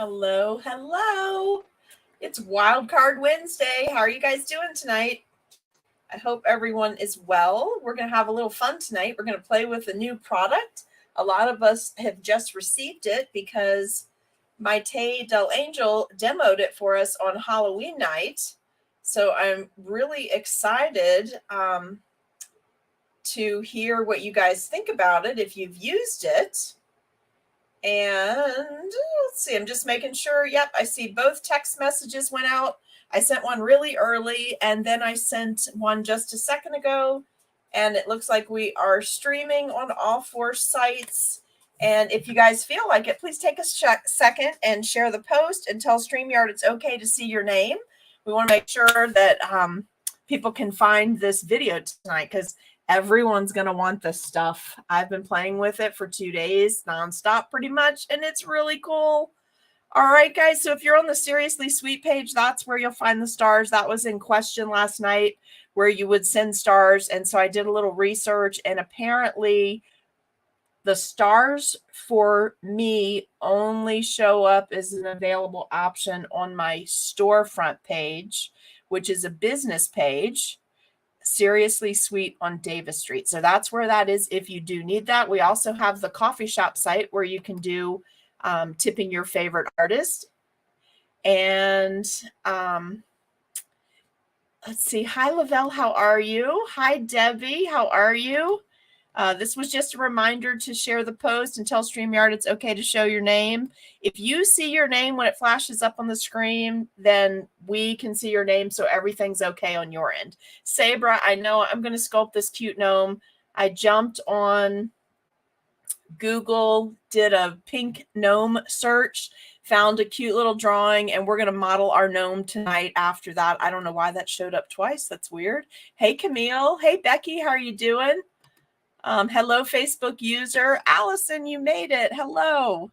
Hello, hello. It's Wild Card Wednesday. How are you guys doing tonight? I hope everyone is well. We're going to have a little fun tonight. We're going to play with a new product. A lot of us have just received it because my Tay Del Angel demoed it for us on Halloween night. So I'm really excited to hear what you guys think about it if you've used it. And let's see, I'm just making sure. Yep, I see both text messages went out. I sent one really early, and then I sent one just a second ago. And it looks like we are streaming on all 4 sites. And if you guys feel like it, please take a second and share the post and tell StreamYard it's okay to see your name. We want to make sure that people can find this video tonight because everyone's going to want this stuff. I've been playing with it for 2 days nonstop pretty much, and it's really cool. All right, guys. So if you're on the Seriously Sweet page, that's where you'll find the stars. That was in question last night where you would send stars. And so I did a little research, and apparently the stars for me only show up as an available option on my storefront page, which is a business page. Seriously Sweet on Davis Street. So that's where that is if you do need that. We also have the coffee shop site where you can do tipping your favorite artist. And let's see. Hi, Lavelle. How are you? Hi, Debbie. How are you? This was just a reminder to share the post and tell StreamYard it's okay to show your name. If you see your name when it flashes up on the screen, then we can see your name, so everything's okay on your end. Sabra, I know I'm going to sculpt this cute gnome. I jumped on Google, did a pink gnome search, found a cute little drawing, and we're going to model our gnome tonight after that. I don't know why that showed up twice. That's weird. Hey, Camille. Hey, Becky. How are you doing? Hello, Facebook user. Allison, you made it. Hello.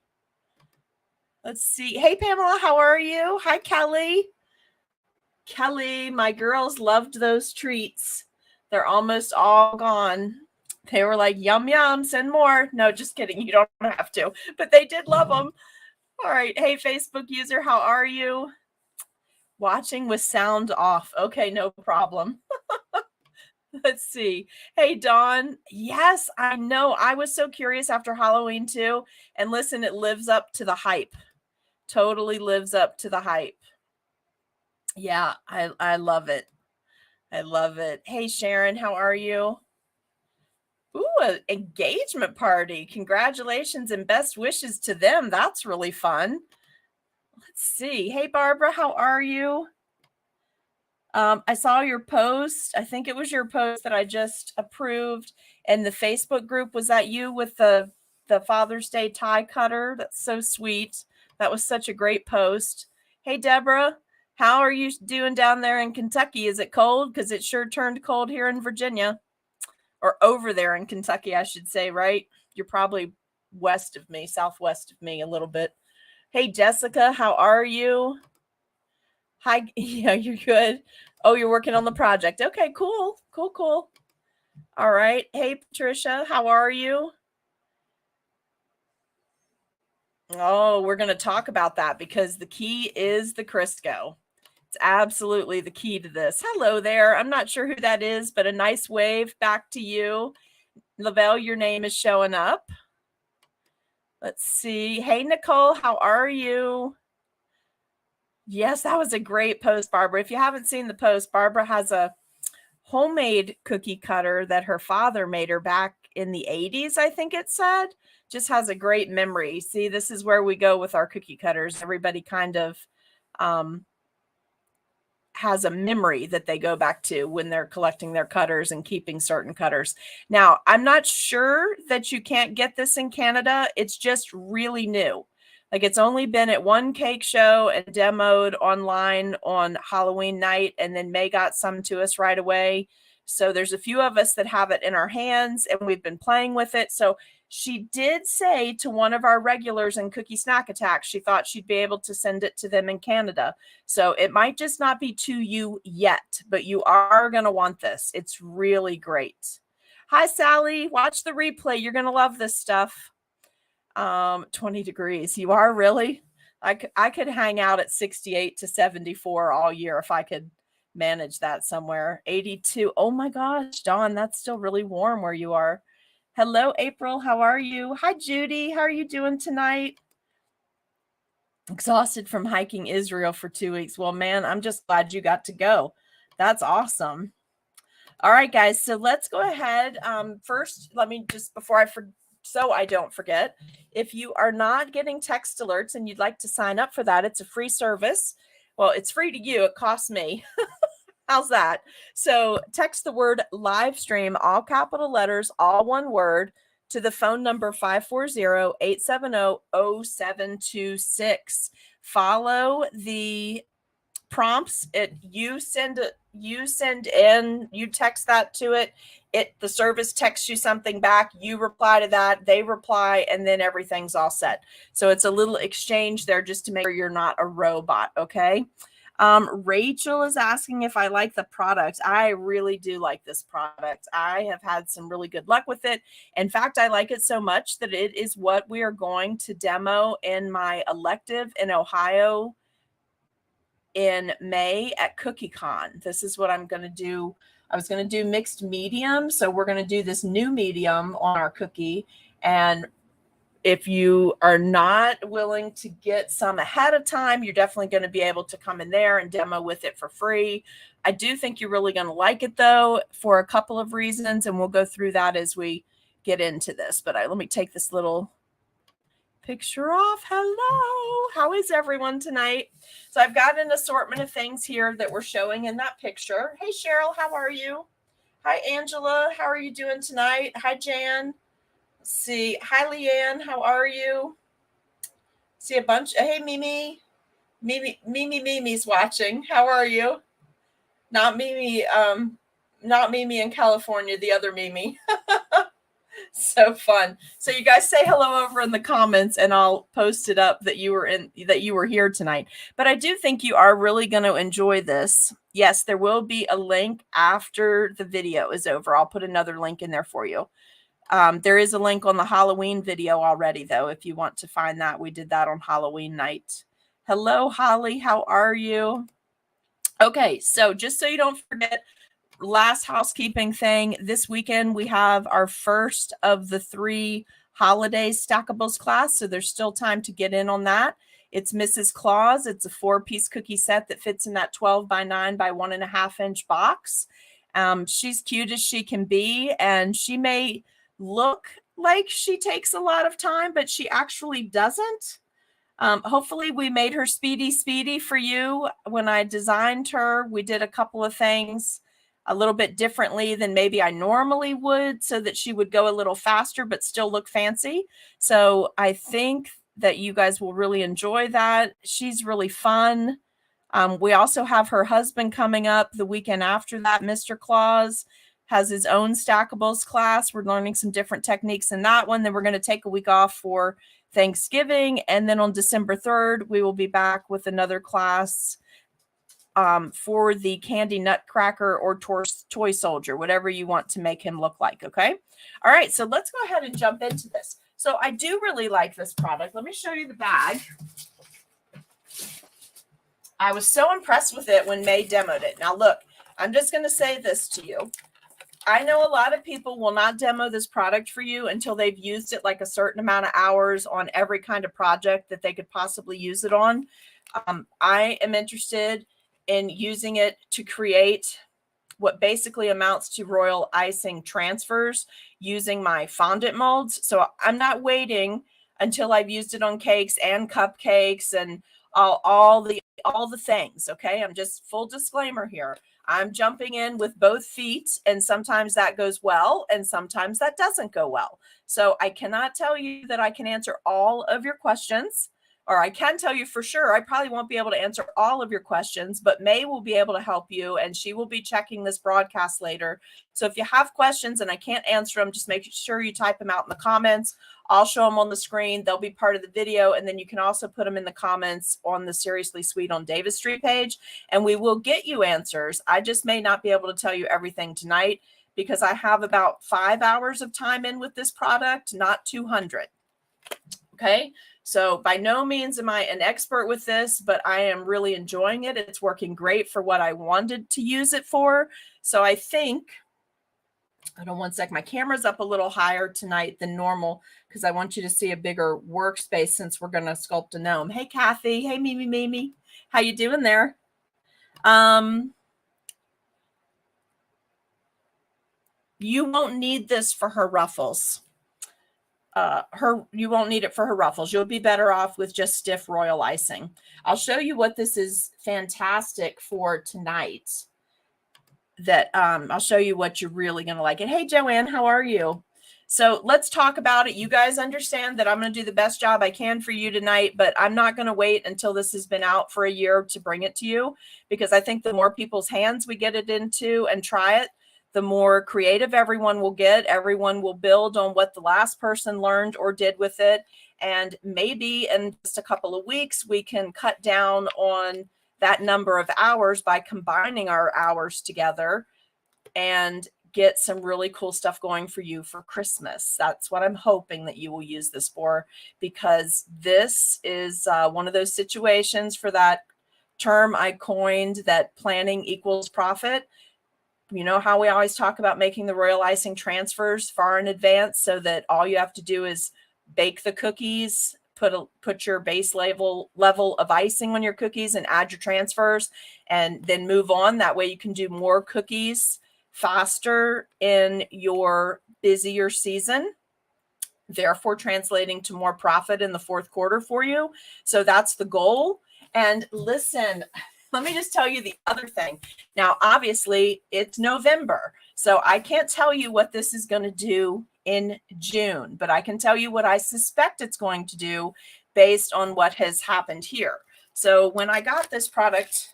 Let's see. Hey, Pamela, how are you? Hi, Kelly. Kelly, my girls loved those treats. They're almost all gone. They were like, yum, yum, send more. No, just kidding. You don't have to. But they did love them. All right. Hey, Facebook user, how are you? Watching with sound off. Okay, no problem. Let's see. Hey, Dawn. Yes, I know. I was so curious after Halloween too. And listen, it lives up to the hype. Totally lives up to the hype. Yeah, I love it. I love it. Hey, Sharon, how are you? Ooh, an engagement party. Congratulations and best wishes to them. That's really fun. Let's see. Hey, Barbara, how are you? I saw your post. I think it was your post that I just approved. And the Facebook group, was that you with the Father's Day tie cutter? That's so sweet. That was such a great post. Hey, Deborah, how are you doing down there in Kentucky? Is it cold? Because it sure turned cold here in Virginia. Or over there in Kentucky, I should say, right? You're probably west of me, southwest of me a little bit. Hey, Jessica, how are you? Hi. Yeah, you're good. Oh, you're working on the project. Okay, cool. Cool. All right. Hey, Patricia, how are you? Oh, we're going to talk about that because the key is the Crisco. It's absolutely the key to this. Hello there. I'm not sure who that is, but a nice wave back to you. Lavelle, your name is showing up. Let's see. Hey, Nicole, how are you? Yes, that was a great post, Barbara. If you haven't seen the post, Barbara has a homemade cookie cutter that her father made her back in the 80s, I think it said. Just has a great memory. See, this is where we go with our cookie cutters. Everybody kind of has a memory that they go back to when they're collecting their cutters and keeping certain cutters. Now, I'm not sure that you can't get this in Canada. It's just really new. Like, it's only been at one cake show and demoed online on Halloween night, and then May got some to us right away. So there's a few of us that have it in our hands, and we've been playing with it. So she did say to one of our regulars in Cookie Snack Attack, she thought she'd be able to send it to them in Canada. So it might just not be to you yet, but you are going to want this. It's really great. Hi, Sally. Watch the replay. You're going to love this stuff. 20 degrees. You are really? I could hang out at 68 to 74 all year if I could manage that somewhere. 82. Oh my gosh, Dawn, that's still really warm where you are. Hello, April. How are you? Hi, Judy. How are you doing tonight? Exhausted from hiking Israel for 2 weeks. Well, man, I'm just glad you got to go. That's awesome. All right, guys. So let's go ahead. First, let me just before so I don't forget, if you are not getting text alerts and you'd like to sign up for that, it's a free service. Well, it's free to you. It costs me. How's that? So text the word live stream, all capital letters, all one word, to the phone number 540-870-0726. Follow the prompts. You text that to it. The service texts you something back. You reply to that. They reply, and then everything's all set. So it's a little exchange there just to make sure you're not a robot. Okay. Rachel is asking if I like the product. I really do like this product. I have had some really good luck with it. In fact, I like it so much that it is what we are going to demo in my elective in Ohio in May at CookieCon. This is what I'm going to do. I was going to do mixed medium. So we're going to do this new medium on our cookie. And if you are not willing to get some ahead of time, you're definitely going to be able to come in there and demo with it for free. I do think you're really going to like it, though, for a couple of reasons, and we'll go through that as we get into this. But let me take this little picture off. Hello. How is everyone tonight? So I've got an assortment of things here that we're showing in that picture. Hey, Cheryl, how are you? Hi, Angela. How are you doing tonight? Hi, Jan. See, hi, Leanne. How are you? See a bunch. Hey, Mimi. Mimi's watching. How are you? Not Mimi. Not Mimi in California. The other Mimi. So fun. So you guys say hello over in the comments, and I'll post it up that you were here tonight. But I do think you are really going to enjoy this. Yes, there will be a link after the video is over. I'll put another link in there for you. There is a link on the Halloween video already, though, if you want to find that. We did that on Halloween night. Hello, Holly. How are you? Okay, so just so you don't forget, last housekeeping thing. This weekend, we have our first of the 3 holiday stackables class, so there's still time to get in on that. It's Mrs. Claus. It's a 4-piece cookie set that fits in that 12 by 9 by 1.5 inch box. She's cute as she can be, and she may look like she takes a lot of time, but she actually doesn't. Hopefully we made her speedy for you. When I designed her, we did a couple of things a little bit differently than maybe I normally would, so that she would go a little faster but still look fancy. So I think that you guys will really enjoy that. She's really fun. We also have her husband coming up the weekend after that. Mr. Claus has his own stackables class. We're learning some different techniques in that one. Then we're going to take a week off for Thanksgiving. And then on December 3rd, we will be back with another class for the candy nutcracker or toy soldier, whatever you want to make him look like. Okay. All right. So let's go ahead and jump into this. So I do really like this product. Let me show you the bag. I was so impressed with it when May demoed it. Now look, I'm just going to say this to you. I know a lot of people will not demo this product for you until they've used it like a certain amount of hours on every kind of project that they could possibly use it on. I am interested in using it to create what basically amounts to royal icing transfers using my fondant molds. So I'm not waiting until I've used it on cakes and cupcakes and all the things. Okay. I'm just full disclaimer here. I'm jumping in with both feet, and sometimes that goes well and sometimes that doesn't go well. So I cannot tell you that I can answer all of your questions, or I can tell you for sure I probably won't be able to answer all of your questions, but May will be able to help you, and she will be checking this broadcast later. So if you have questions and I can't answer them, just make sure you type them out in the comments. I'll show them on the screen. They'll be part of the video. And then you can also put them in the comments on the Seriously Sweet on Davis Street page, and we will get you answers. I just may not be able to tell you everything tonight because I have about 5 hours of time in with this product, not 200. Okay. So by no means am I an expert with this, but I am really enjoying it. It's working great for what I wanted to use it for. So I think, hold on one sec, my camera's up a little higher tonight than normal because I want you to see a bigger workspace since we're going to sculpt a gnome. Hey, Kathy. Hey, Mimi. How you doing there? You won't need this for her ruffles. You won't need it for her ruffles. You'll be better off with just stiff royal icing. I'll show you what this is fantastic for tonight. That I'll show you what you're really going to like it. Hey, Joanne, how are you? So let's talk about it. You guys understand that I'm going to do the best job I can for you tonight, but I'm not going to wait until this has been out for a year to bring it to you, because I think the more people's hands we get it into and try it, the more creative everyone will get. Everyone will build on what the last person learned or did with it. And maybe in just a couple of weeks, we can cut down on that number of hours by combining our hours together and get some really cool stuff going for you for Christmas. That's what I'm hoping that you will use this for, because this is one of those situations, for that term I coined, that planning equals profit. You know how we always talk about making the royal icing transfers far in advance, so that all you have to do is bake the cookies, put your base level of icing on your cookies and add your transfers, and then move on. That way you can do more cookies faster in your busier season, therefore translating to more profit in the fourth quarter for you. So that's the goal. And listen, let me just tell you the other thing. Now, obviously, it's November, so I can't tell you what this is going to do in June, but I can tell you what I suspect it's going to do based on what has happened here. So when I got this product,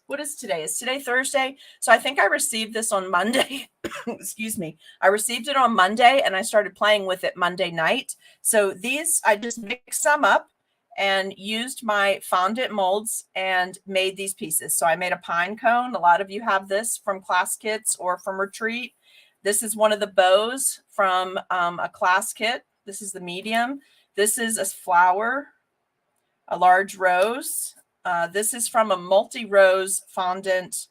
what is today? Is today Thursday? So I think I received this on Monday. Excuse me. I received it on Monday and I started playing with it Monday night. So these, I just mixed some up and used my fondant molds and made these pieces. So I made a pine cone. A lot of you have this from class kits or from retreat. This is one of the bows from a class kit. This is the medium. This is a flower, a large rose. This is from a multi-rose fondant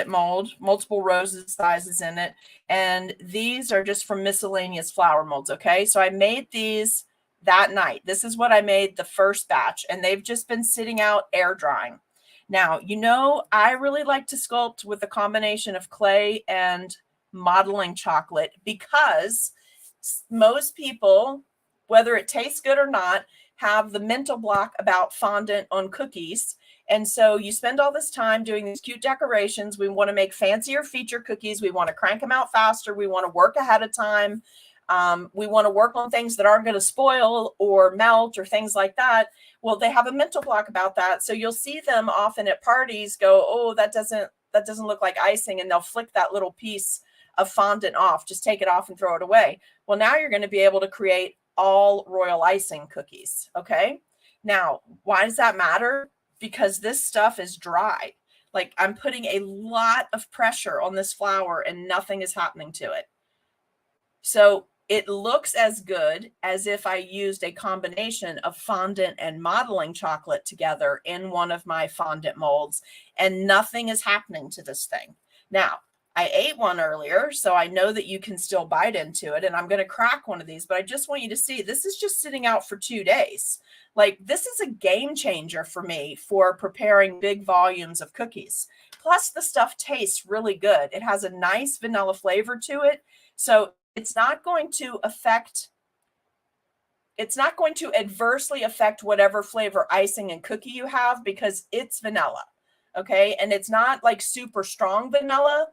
mold, multiple roses sizes in it. And these are just from miscellaneous flower molds. Okay. So I made these that night. This is what I made the first batch, and they've just been sitting out air drying. Now, you know, I really like to sculpt with a combination of clay and modeling chocolate, because most people, whether it tastes good or not, have the mental block about fondant on cookies. And so you spend all this time doing these cute decorations. We want to make fancier feature cookies. We want to crank them out faster. We want to work ahead of time. We want to work on things that aren't going to spoil or melt or things like that. Well, they have a mental block about that. So you'll see them often at parties go, oh, that doesn't look like icing. And they'll flick that little piece of fondant off, just take it off and throw it away. Well, now you're going to be able to create all royal icing cookies. Okay. Now, why does that matter? Because this stuff is dry. Like, I'm putting a lot of pressure on this flour and nothing is happening to it. So it looks as good as if I used a combination of fondant and modeling chocolate together in one of my fondant molds, and nothing is happening to this thing. Now, I ate one earlier, so I know that you can still bite into it, and I'm going to crack one of these, but I just want you to see, this is just sitting out for 2 days. Like, this is a game changer for me for preparing big volumes of cookies. Plus, the stuff tastes really good. It has a nice vanilla flavor to it, so it's not going to adversely affect whatever flavor icing and cookie you have, because it's vanilla. Okay. And it's not like super strong vanilla,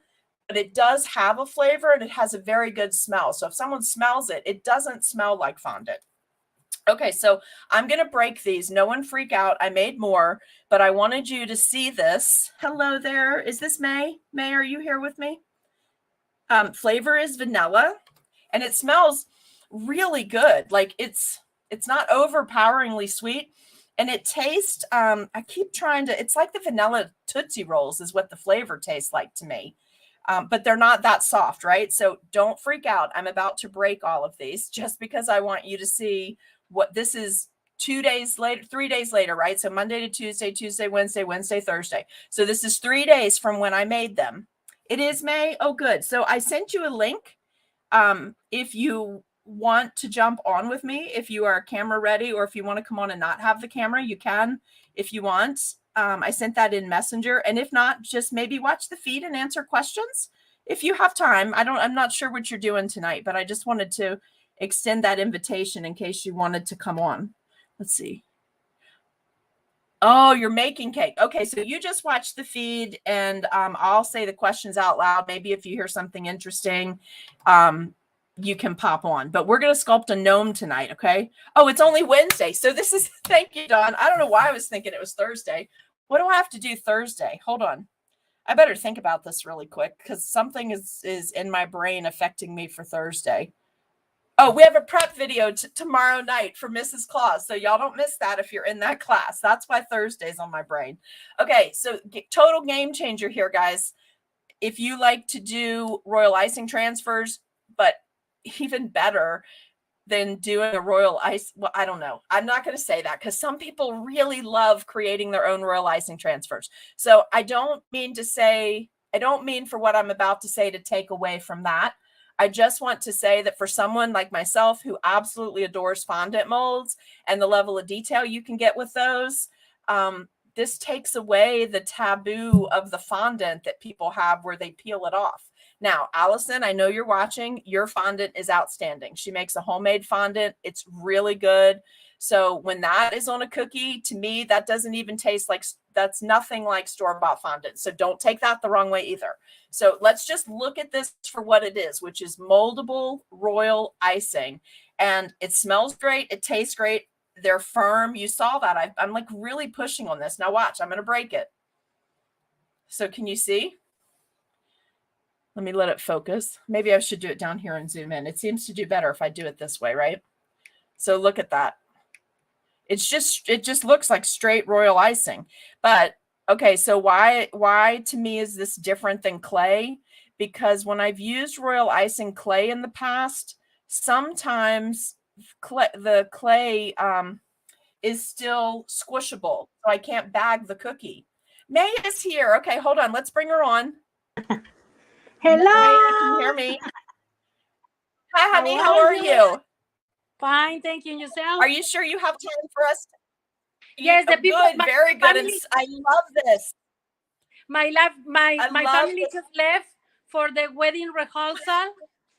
but it does have a flavor and it has a very good smell. So if someone smells it, it doesn't smell like fondant. Okay. So I'm going to break these. No one freak out. I made more, but I wanted you to see this. Hello there. Is this May? May, are you here with me? Flavor is vanilla. And it smells really good. Like, it's not overpoweringly sweet. And it tastes, I keep trying to, it's like the vanilla Tootsie Rolls is what the flavor tastes like to me. but they're not that soft, right? So don't freak out. I'm about to break all of these just because I want you to see what this is. 2 days later, 3 days later, right? So Monday to Tuesday, Tuesday, Wednesday, Wednesday, Thursday. So this is 3 days from when I made them. It is May. Oh, good. So I sent you a link. If you want to jump on with me, if you are camera ready, or if you want to come on and not have the camera, you can if you want. I sent that in Messenger. And if not, just maybe watch the feed and answer questions if you have time. I'm not sure what you're doing tonight, but I just wanted to extend that invitation in case you wanted to come on. Let's see. Oh, you're making cake. Okay, so you just watch the feed, and I'll say the questions out loud. Maybe if you hear something interesting, you can pop on. But we're going to sculpt a gnome tonight, okay? Oh, it's only Wednesday. So this is, thank you, Dawn. I don't know why I was thinking it was Thursday. What do I have to do Thursday? Hold on. I better think about this really quick because something is in my brain affecting me for Thursday. Oh, we have a prep video tomorrow night for Mrs. Claus. So y'all don't miss that if you're in that class. That's why Thursday's on my brain. Okay, so total game changer here, guys. If you like to do royal icing transfers, but even better than doing a royal ice, well, I don't know. I'm not going to say that because some people really love creating their own royal icing transfers. So I don't mean for what I'm about to say to take away from that. I just want to say that for someone like myself who absolutely adores fondant molds and the level of detail you can get with those, this takes away the taboo of the fondant that people have where they peel it off. Now, Allison, I know you're watching. Your fondant is outstanding. She makes a homemade fondant. It's really good. So when that is on a cookie, to me, that doesn't even taste like, that's nothing like store-bought fondant. So don't take that the wrong way either. So let's just look at this for what it is, which is moldable royal icing. And it smells great. It tastes great. They're firm. You saw that. I'm like really pushing on this. Now watch, I'm going to break it. So can you see? Let me let it focus. Maybe I should do it down here and zoom in. It seems to do better if I do it this way, right? So look at that. It just looks like straight royal icing. But okay, so why to me is this different than clay? Because when I've used royal icing clay in the past, sometimes the clay is still squishable, so I can't bag the cookie. May is here. Okay, hold on. Let's bring her on. Hello. May, can you hear me? Hi, honey. How are you? Fine, thank you. And yourself? Are you sure you have time for us? Yes, the people. Good, very good. And I love this. My family just left for the wedding rehearsal,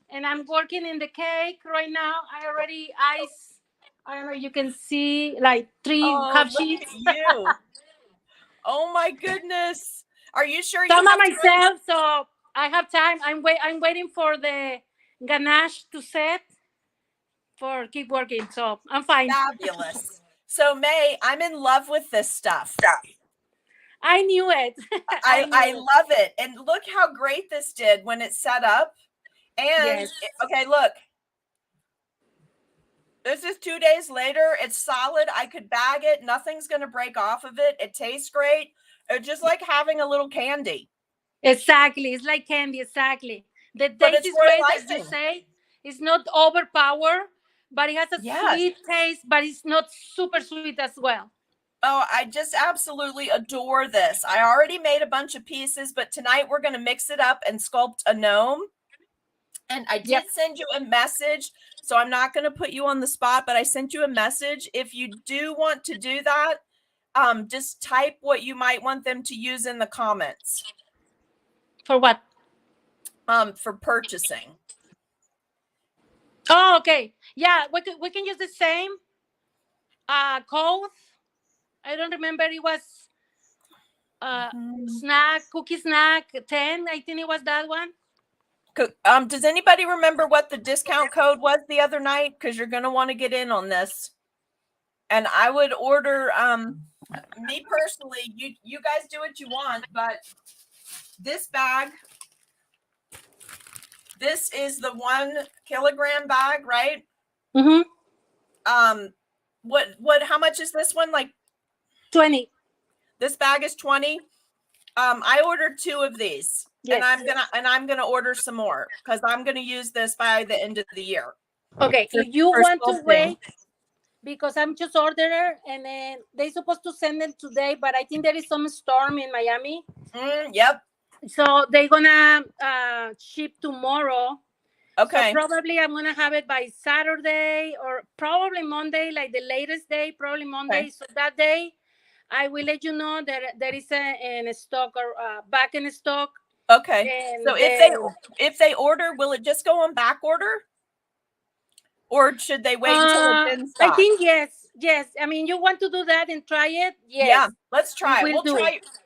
and I'm working in the cake right now. I already ice. I don't know. You can see like 3 half sheets. You. Oh my goodness. Are you sure Some you of myself, so I have time. I'm waiting for the ganache to set for keep working. So I'm fine. Fabulous. So May, I'm in love with this stuff. I knew it. I love it. And look how great this did when it's set up. And yes. Okay, look. This is 2 days later. It's solid. I could bag it. Nothing's going to break off of it. It tastes great. It's just like having a little candy. Exactly. It's like candy. Exactly. The taste is great, as you say. It's not overpowered, but it has a sweet taste, but it's not super sweet as well. Oh, I just absolutely adore this. I already made a bunch of pieces, but tonight we're going to mix it up and sculpt a gnome. And I did send you a message, so I'm not going to put you on the spot, but I sent you a message. If you do want to do that, just type what you might want them to use in the comments. For what? For purchasing. Oh, okay. Yeah, we can use the same code. I don't remember. It was cookie snack 10. I think it was that one. Does anybody remember what the discount code was the other night? Because you're going to want to get in on this. And I would order, me personally, you guys do what you want, but this bag, this is the 1 kilogram bag, right? Mm-hmm. How much is this one? Like 20. This bag is 20. I ordered 2 of these, Yes. and I'm gonna order some more because I'm gonna use this by the end of the year. Okay, For, if you for want to sculpting. wait, because I'm just ordered and then they supposed to send it today, but I think there is some storm in Miami. Yep. So they're gonna ship tomorrow. Okay. So probably I'm gonna have it by Saturday or probably Monday, like the latest day, probably Monday. Okay. So that day, I will let you know that there is in stock or back in stock. Okay. So if they order, will it just go on back order? Or should they wait until it's in stock? I think yes. I mean, you want to do that and try it? Yes. Yeah, let's try it.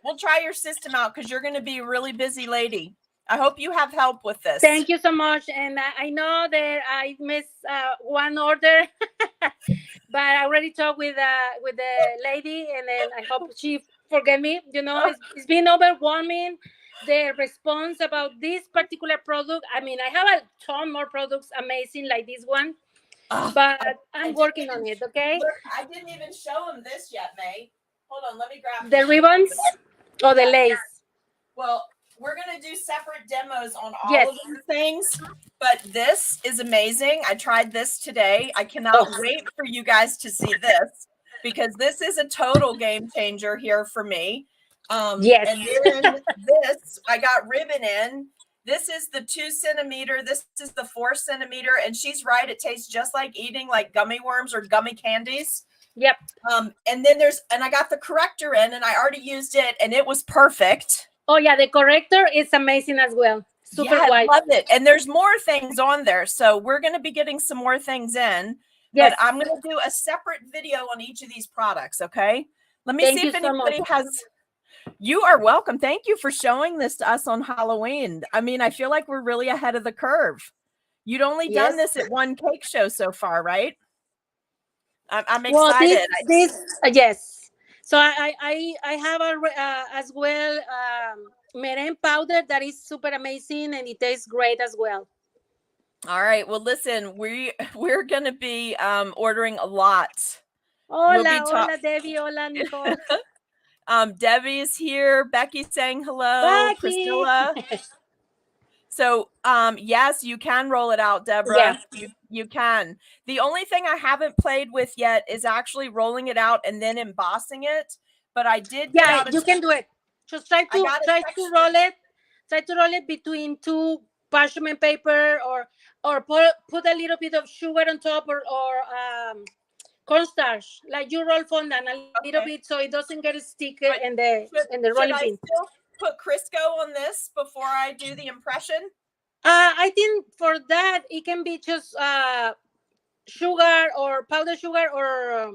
We'll try your system out because you're going to be a really busy lady. I hope you have help with this. Thank you so much. And I know that I missed one order, but I already talked with the lady, and then I hope she forget me. You know, it's been overwhelming. The response about this particular product. I mean, I have a ton more products amazing like this one, but I'm working on it. Okay. Look, I didn't even show them this yet, May. Hold on, let me grab the ribbons or the lace. Well, we're going to do separate demos on all of these things, but this is amazing. I tried this today. I cannot wait for you guys to see this because this is a total game changer here for me. Yes. And then this, I got ribbon in. This is the 2 centimeter. This is the 4 centimeter. And she's right. It tastes just like eating like gummy worms or gummy candies. Yep. And then I got the corrector in and I already used it and it was perfect. Oh yeah, the corrector is amazing as well. Super white. I love it. And there's more things on there. So we're going to be getting some more things in. Yes. But I'm going to do a separate video on each of these products. Okay. Let me see if anybody has. You are welcome. Thank you for showing this to us on Halloween. I mean, I feel like we're really ahead of the curve. You'd only done this at one cake show so far, right? I'm excited. Yes. So I have as well meringue powder that is super amazing and it tastes great as well. All right. Well, listen, we're gonna be ordering a lot. Hola, Debbie. Hola, Nicole. Debbie is here. Becky's saying hello. Becky. Priscilla. So, yes, you can roll it out, Deborah. Yeah. You can. The only thing I haven't played with yet is actually rolling it out and then embossing it. But I did. Yeah, you can do it. Just try to roll it. Try to roll it between 2 parchment paper, or put a little bit of sugar on top, or cornstarch, like you roll fondant a little bit so it doesn't get sticky in the rolling pin. Should I still put Crisco on this before I do the impression? I think for that it can be just sugar or powdered sugar or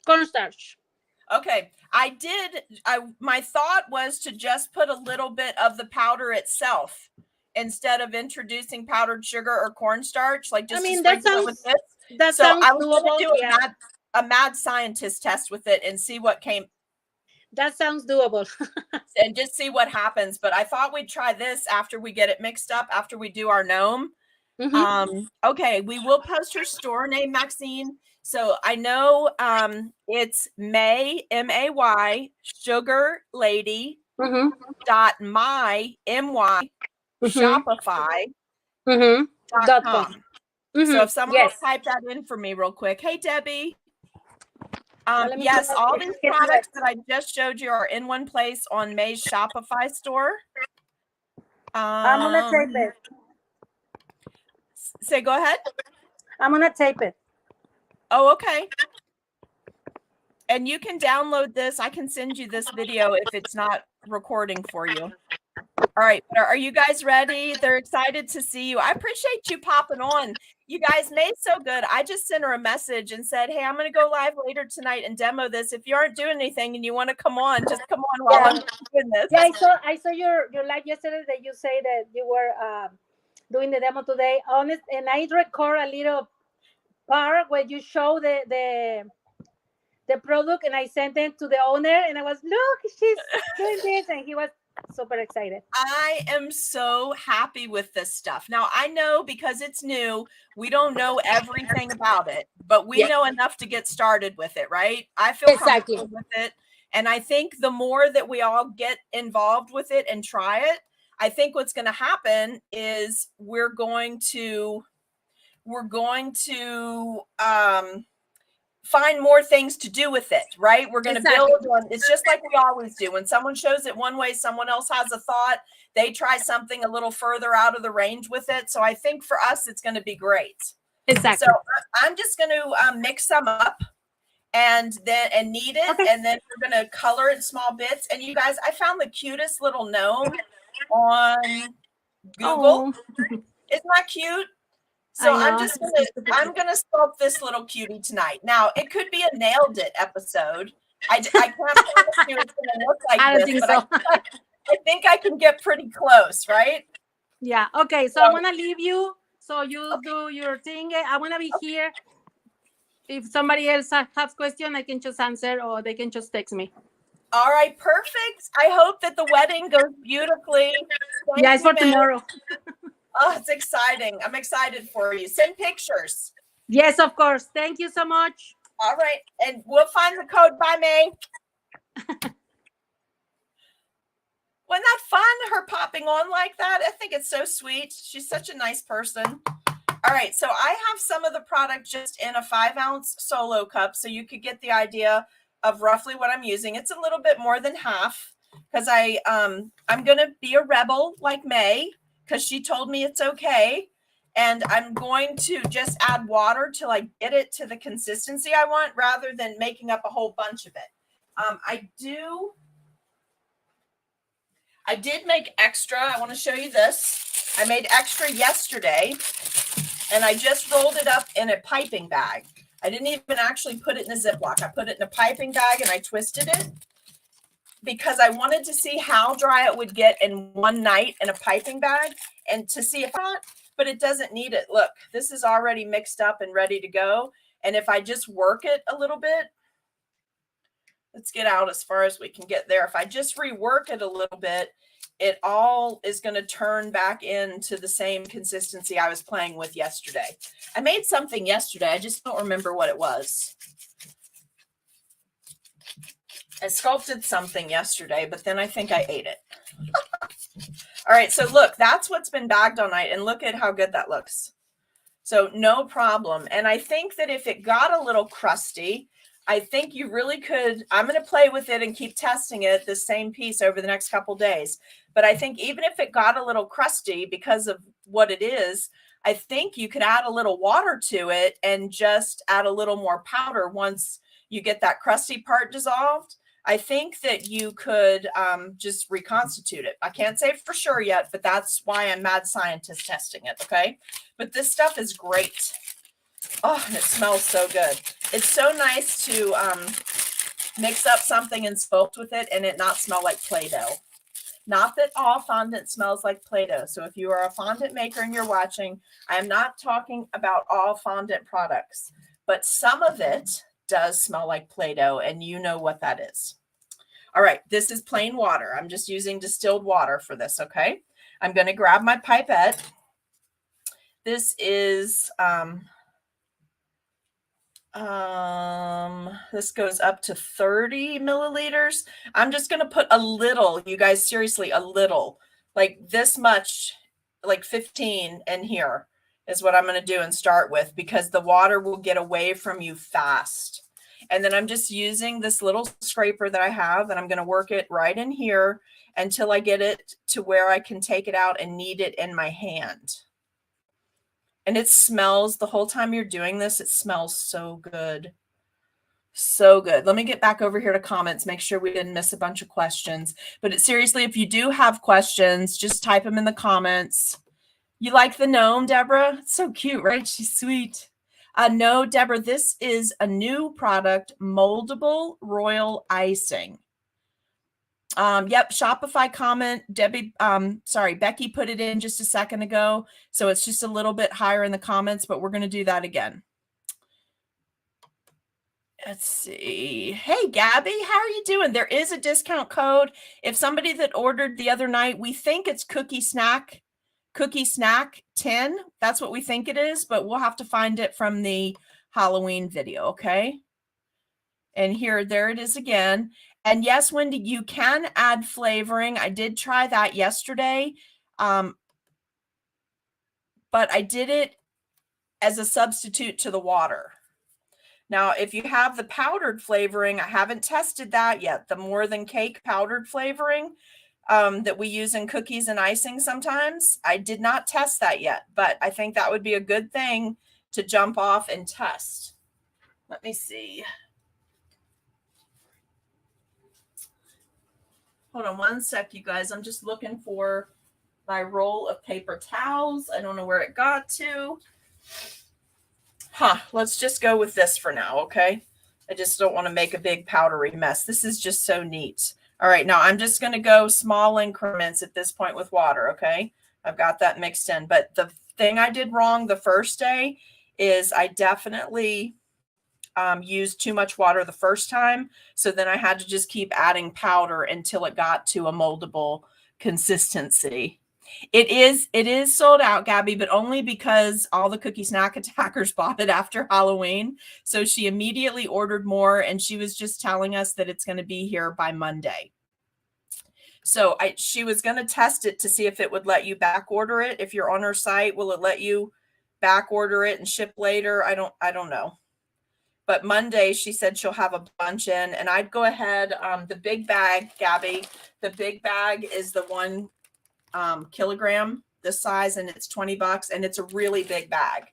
cornstarch. Okay, my thought was to just put a little bit of the powder itself instead of introducing powdered sugar or cornstarch. Like just that sounds I was doable. going to do a mad scientist test with it and see what came. That sounds doable. And just see what happens. But I thought we'd try this after we get it mixed up, after we do our gnome. Mm-hmm. Okay, we will post her store name, Maxine. So I know it's May, M-A-Y, Sugar Lady, .my, M-Y, Shopify, .com. So if someone will type that in for me real quick. Hey, Debbie. Yes, all these products that I just showed you are in one place on May's Shopify store. I'm going to tape it. Say, go ahead. I'm going to tape it. Oh, okay. And you can download this. I can send you this video if it's not recording for you. All right. Are you guys ready? They're excited to see you. I appreciate you popping on. You guys made so good. I just sent her a message and said, hey, I'm going to go live later tonight and demo this. If you aren't doing anything and you want to come on, just come on while I'm doing this. Yeah, I saw your live yesterday that you say that you were doing the demo today. Honest, and I record a little part where you show the product, and I sent it to the owner, and I was, look, she's doing this, and he was super excited. I am so happy with this stuff. Now, I know because it's new, we don't know everything about it, but we know enough to get started with it, right? I feel comfortable with it. And I think the more that we all get involved with it and try it, I think what's going to happen is we're going to find more things to do with it, right? We're going to build on, it's just like we always do. When someone shows it one way, someone else has a thought, they try something a little further out of the range with it. So I think for us, it's going to be great. Exactly. So I'm just going to mix some up and knead it. Okay. And then we're going to color it in small bits. And you guys, I found the cutest little gnome on Google. Isn't that cute? So I'm gonna sculpt this little cutie tonight. Now it could be a nailed it episode. I can't promise you it's gonna look like this, but so. I think I can get pretty close, right? Yeah. Okay. So I'm gonna leave you. So you do your thing. I wanna be here. If somebody else has question, I can just answer, or they can just text me. All right, perfect. I hope that the wedding goes beautifully. Yeah, it's for tomorrow. Oh, it's exciting. I'm excited for you. Send pictures. Yes, of course. Thank you so much. All right. And we'll find the code. Bye, May. Wasn't that fun, her popping on like that? I think it's so sweet. She's such a nice person. All right. So I have some of the product just in a 5-ounce solo cup. So you could get the idea of roughly what I'm using. It's a little bit more than half because I'm going to be a rebel like May, because she told me it's okay. And I'm going to just add water till I get it to the consistency I want rather than making up a whole bunch of it. I did make extra. I want to show you this. I made extra yesterday and I just rolled it up in a piping bag. I didn't even actually put it in a Ziploc. I put it in a piping bag and I twisted it, because I wanted to see how dry it would get in one night in a piping bag and to see if not, but it doesn't need it. Look, this is already mixed up and ready to go. And if I just work it a little bit, let's get out as far as we can get there. If I just rework it a little bit, it all is going to turn back into the same consistency I was playing with yesterday. I made something yesterday. I just don't remember what it was. I sculpted something yesterday, but then I think I ate it. All right, so look, that's what's been bagged all night, and look at how good that looks. So no problem. And I think that if it got a little crusty, I think you really could, I'm going to play with it and keep testing it, the same piece over the next couple days. But I think even if it got a little crusty because of what it is, I think you could add a little water to it and just add a little more powder once you get that crusty part dissolved. I think that you could just reconstitute it. I can't say for sure yet, but that's why I'm mad scientist testing it, okay? But this stuff is great. Oh, and it smells so good. It's so nice to mix up something and sculpt with it and it not smell like Play-Doh. Not that all fondant smells like Play-Doh. So if you are a fondant maker and you're watching, I am not talking about all fondant products, but some of it does smell like Play-Doh, and you know what that is. All right, this is plain water. I'm just using distilled water for this, okay? I'm going to grab my pipette. This is, this goes up to 30 milliliters. I'm just going to put a little, you guys, seriously, a little, like this much, like 15 in here is what I'm going to do and start with, because the water will get away from you fast. And then I'm just using this little scraper that I have, and I'm going to work it right in here until I get it to where I can take it out and knead it in my hand. And it smells, the whole time you're doing this, it smells so good. So good. Let me get back over here to comments, make sure we didn't miss a bunch of questions. But seriously, if you do have questions, just type them in the comments. You like the gnome, Deborah? It's so cute, right? She's sweet. No, Deborah, this is a new product, Moldable Royal Icing. Yep, Shopify comment. Becky put it in just a second ago. So it's just a little bit higher in the comments, but we're going to do that again. Let's see. Hey, Gabby, how are you doing? There is a discount code. If somebody that ordered the other night, we think it's Cookie Snack 10. That's what we think it is, but we'll have to find it from the Halloween video, okay? And here, there it is again. And yes, Wendy, you can add flavoring. I did try that yesterday. But I did it as a substitute to the water. Now, if you have the powdered flavoring, I haven't tested that yet. The more than cake powdered flavoring that we use in cookies and icing sometimes, I did not test that yet, but I think that would be a good thing to jump off and test. Let me see. Hold on one sec, you guys. I'm just looking for my roll of paper towels. I don't know where it got to. Let's just go with this for now, okay? I just don't want to make a big powdery mess. This is just so neat. All right, now I'm just going to go small increments at this point with water, okay? I've got that mixed in. But the thing I did wrong the first day is I definitely used too much water the first time. So then I had to just keep adding powder until it got to a moldable consistency. It is sold out, Gabby, but only because all the cookie snack attackers bought it after Halloween. So she immediately ordered more, and she was just telling us that it's going to be here by Monday. So she was going to test it to see if it would let you back order it. If you're on her site, will it let you back order it and ship later? I don't know. But Monday, she said she'll have a bunch in, and I'd go ahead. The big bag, Gabby, the big bag is the 1 kilogram this size, and it's $20, and it's a really big bag.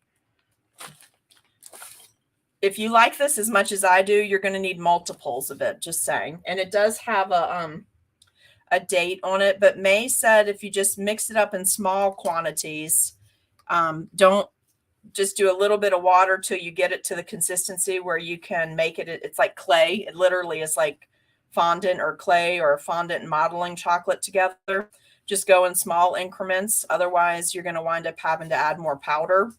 If you like this as much as I do, you're going to need multiples of it, just saying. And it does have a date on it, but May said if you just mix it up in small quantities, don't just do a little bit of water till you get it to the consistency where you can make it. It's like clay. It literally is like fondant or clay or fondant and modeling chocolate together. Just go in small increments. Otherwise, you're going to wind up having to add more powder.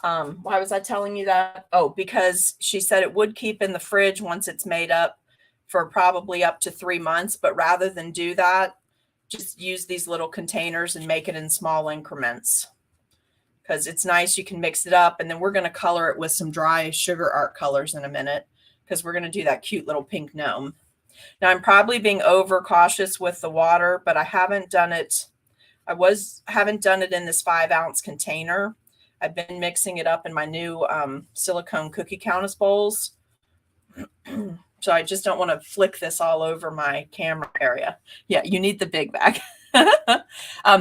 Why was I telling you that? Oh, because she said it would keep in the fridge once it's made up for probably up to 3 months. But rather than do that, just use these little containers and make it in small increments. Because it's nice. You can mix it up. And then we're going to color it with some dry sugar art colors in a minute, because we're going to do that cute little pink gnome. Now, I'm probably being over cautious with the water, but I haven't done it. Haven't done it in this 5-ounce container. I've been mixing it up in my new silicone cookie countess bowls. So I just don't want to flick this all over my camera area. Yeah, you need the big bag.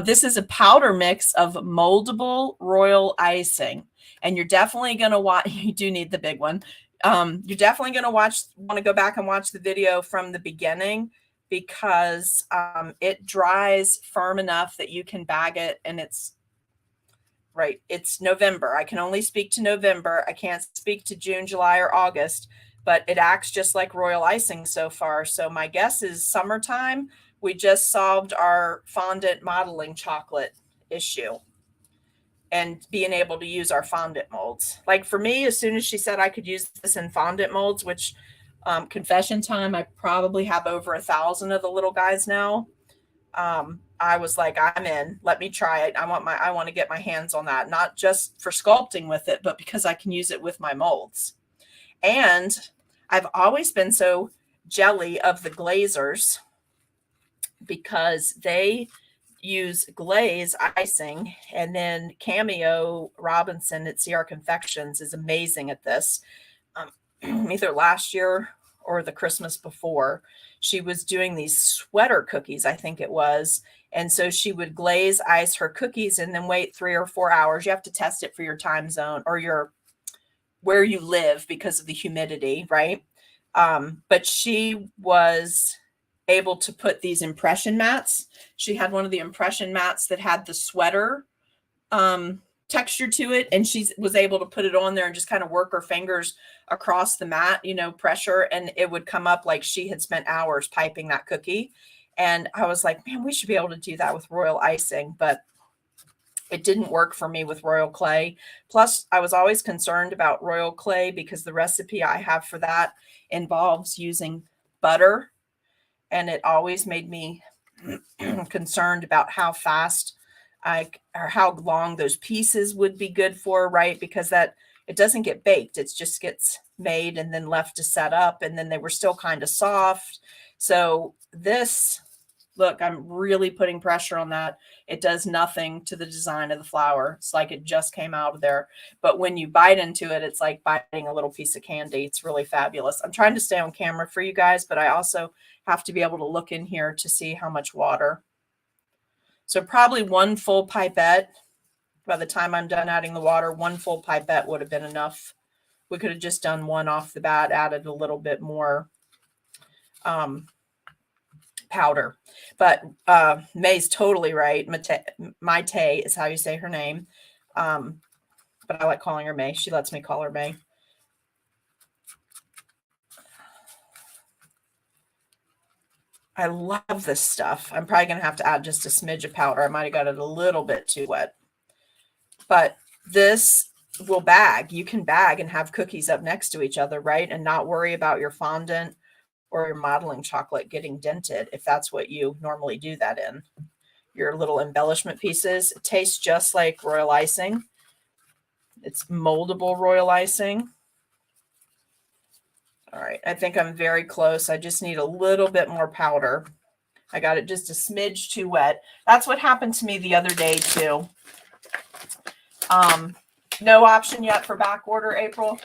This is a powder mix of moldable royal icing. And you're definitely going to want, you do need the big one. You're definitely going to want to go back and watch the video from the beginning, because it dries firm enough that you can bag it. And it's November. I can only speak to November. I can't speak to June, July, or August, but it acts just like royal icing so far. So my guess is summertime. We just solved our fondant modeling chocolate issue and being able to use our fondant molds. Like for me, as soon as she said I could use this in fondant molds, which confession time, I probably have over 1,000 of the little guys now. I was like, I'm in. Let me try it. I want to get my hands on that, not just for sculpting with it, but because I can use it with my molds. And I've always been so jelly of the glazers, because they use glaze icing, and then Cameo Robinson at CR Confections is amazing at this. Either last year or the Christmas before, she was doing these sweater cookies, I think it was. And so she would glaze ice her cookies and then wait 3 or 4 hours. You have to test it for your time zone or where you live because of the humidity, right? But she was able to put these impression mats. She had one of the impression mats that had the sweater texture to it, and she was able to put it on there and just kind of work her fingers across the mat, pressure, and it would come up like she had spent hours piping that cookie. And I was like, man, we should be able to do that with royal icing, but it didn't work for me with royal clay. Plus, I was always concerned about royal clay because the recipe I have for that involves using butter, and it always made me concerned about how fast or how long those pieces would be good for, right? Because that it doesn't get baked. It just gets made and then left to set up. And then they were still kind of soft. So this, look, I'm really putting pressure on that. It does nothing to the design of the flower. It's like it just came out of there. But when you bite into it, it's like biting a little piece of candy. It's really fabulous. I'm trying to stay on camera for you guys, but I also have to be able to look in here to see how much water. So probably 1 full pipette. By the time I'm done adding the water, 1 full pipette would have been enough. We could have just done 1 off the bat, added a little bit more powder. But May's totally right. Maite is how you say her name. But I like calling her May. She lets me call her May. I love this stuff. I'm probably going to have to add just a smidge of powder. I might have got it a little bit too wet. But this will bag. You can bag and have cookies up next to each other, right? And not worry about your fondant or your modeling chocolate getting dented if that's what you normally do that in. Your little embellishment pieces. It tastes just like royal icing. It's moldable royal icing. All right, I think I'm very close. I just need a little bit more powder. I got it just a smidge too wet. That's what happened to me the other day too. No option yet for back order, April.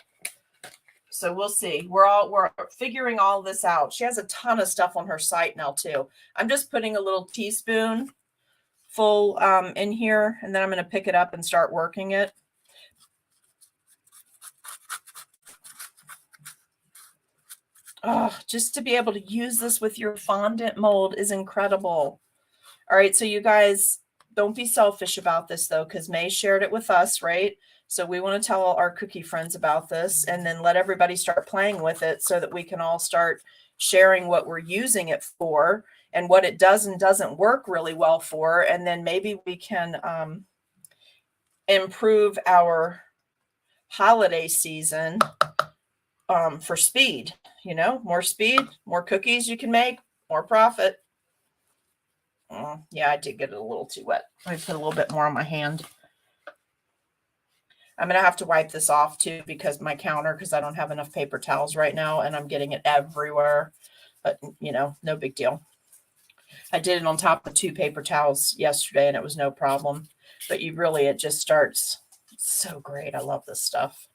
So we'll see. We're figuring all this out. She has a ton of stuff on her site now too. I'm just putting a little teaspoon full in here, and then I'm going to pick it up and start working it. Oh, just to be able to use this with your fondant mold is incredible. All right, so you guys, don't be selfish about this though, because May shared it with us, right? So we want to tell our cookie friends about this and then let everybody start playing with it so that we can all start sharing what we're using it for and what it does and doesn't work really well for. And then maybe we can improve our holiday season for speed. You know, more speed, more cookies you can make, more profit. Yeah, I did get it a little too wet. Let me put a little bit more on my hand. I'm going to have to wipe this off too because my counter, because I don't have enough paper towels right now and I'm getting it everywhere. But, you know, no big deal. I did it on top of 2 paper towels yesterday and it was no problem. But you really, it just starts. It's so great. I love this stuff.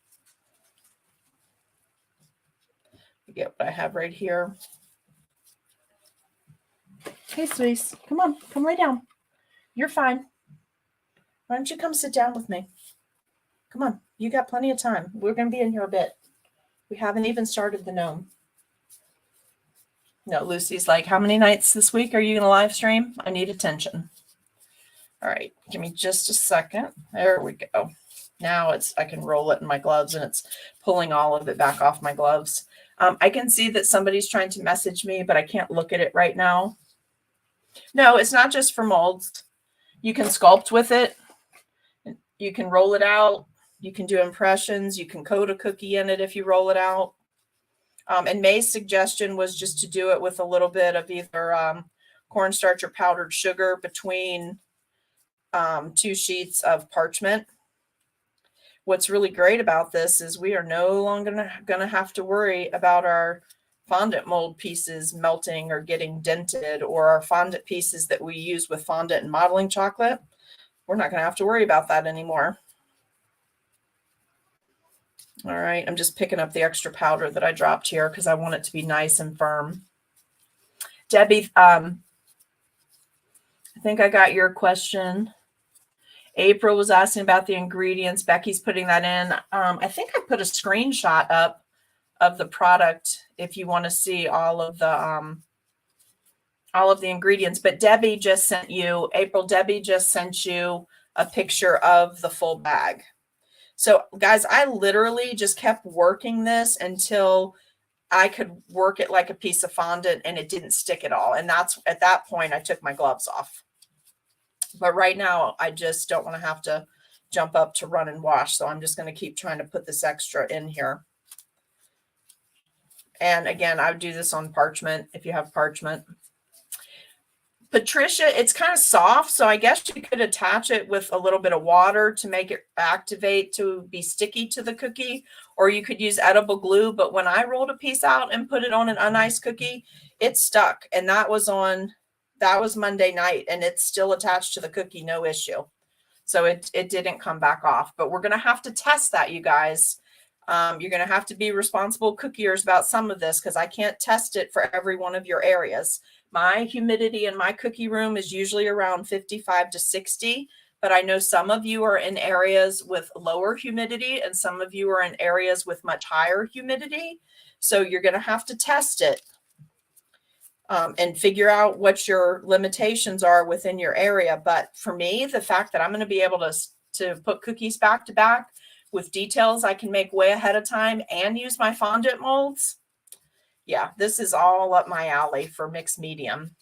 You get what I have right here. Hey, sweeties, come on, come lay down. You're fine. Why don't you come sit down with me? Come on, you got plenty of time. We're going to be in here a bit. We haven't even started the gnome. No, Lucy's like, how many nights this week are you going to live stream? I need attention. All right, give me just a second. There we go. Now I can roll it in my gloves and it's pulling all of it back off my gloves. I can see that somebody's trying to message me, but I can't look at it right now. No, it's not just for molds. You can sculpt with it. You can roll it out. You can do impressions. You can coat a cookie in it if you roll it out. And May's suggestion was just to do it with a little bit of either cornstarch or powdered sugar between 2 sheets of parchment. What's really great about this is we are no longer going to have to worry about our fondant mold pieces melting or getting dented, or our fondant pieces that we use with fondant and modeling chocolate. We're not going to have to worry about that anymore. All right, I'm just picking up the extra powder that I dropped here because I want it to be nice and firm. Debbie, I think I got your question. April was asking about the ingredients. Becky's putting that in. I think I put a screenshot up of the product if you want to see all of the ingredients. But Debbie just sent you, Debbie just sent you a picture of the full bag. So guys, I literally just kept working this until I could work it like a piece of fondant and it didn't stick at all. And that's at that point I took my gloves off. But right now, I just don't want to have to jump up to run and wash. So I'm just going to keep trying to put this extra in here. And again, I would do this on parchment if you have parchment. Patricia, it's kind of soft, so I guess you could attach it with a little bit of water to make it activate to be sticky to the cookie, or you could use edible glue. But when I rolled a piece out and put it on an uniced cookie, it stuck, and that was Monday night, and it's still attached to the cookie, no issue. So it didn't come back off. But we're going to have to test that, you guys. You're going to have to be responsible cookiers about some of this because I can't test it for every one of your areas. My humidity in my cookie room is usually around 55 to 60, but I know some of you are in areas with lower humidity and some of you are in areas with much higher humidity. So you're going to have to test it and figure out what your limitations are within your area. But for me, the fact that I'm going to be able to put cookies back to back with details I can make way ahead of time and use my fondant molds. Yeah, this is all up my alley for mixed medium.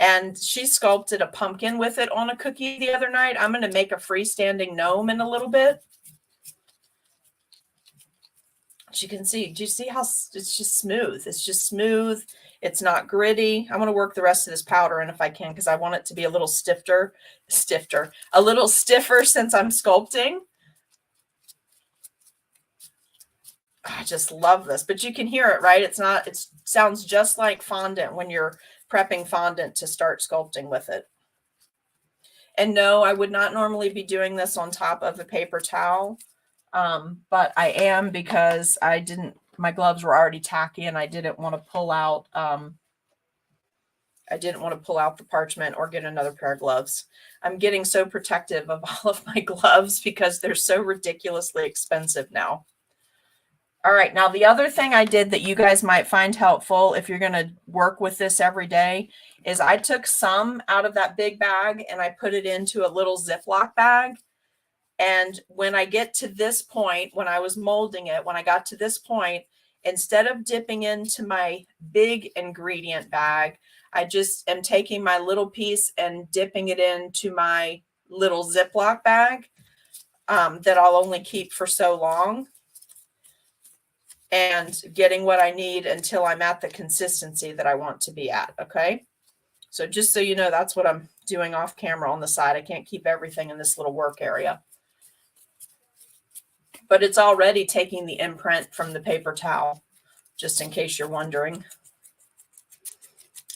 And she sculpted a pumpkin with it on a cookie the other night. I'm going to make a freestanding gnome in a little bit. As you can see, do you see how it's just smooth? It's just smooth. It's not gritty. I'm going to work the rest of this powder in if I can because I want it to be a little a little stiffer since I'm sculpting. I just love this, but you can hear it, right? It sounds just like fondant when you're prepping fondant to start sculpting with it. And no, I would not normally be doing this on top of a paper towel. But I am because my gloves were already tacky and I didn't want to pull out, the parchment or get another pair of gloves. I'm getting so protective of all of my gloves because they're so ridiculously expensive now. All right. Now, the other thing I did that you guys might find helpful if you're going to work with this every day is I took some out of that big bag and I put it into a little Ziploc bag. And when I get to this point, when I was molding it, when I got to this point, instead of dipping into my big ingredient bag, I just am taking my little piece and dipping it into my little Ziploc bag that I'll only keep for so long. And getting what I need until I'm at the consistency that I want to be at, okay? So just so you know, that's what I'm doing off camera on the side. I can't keep everything in this little work area. But it's already taking the imprint from the paper towel, just in case you're wondering.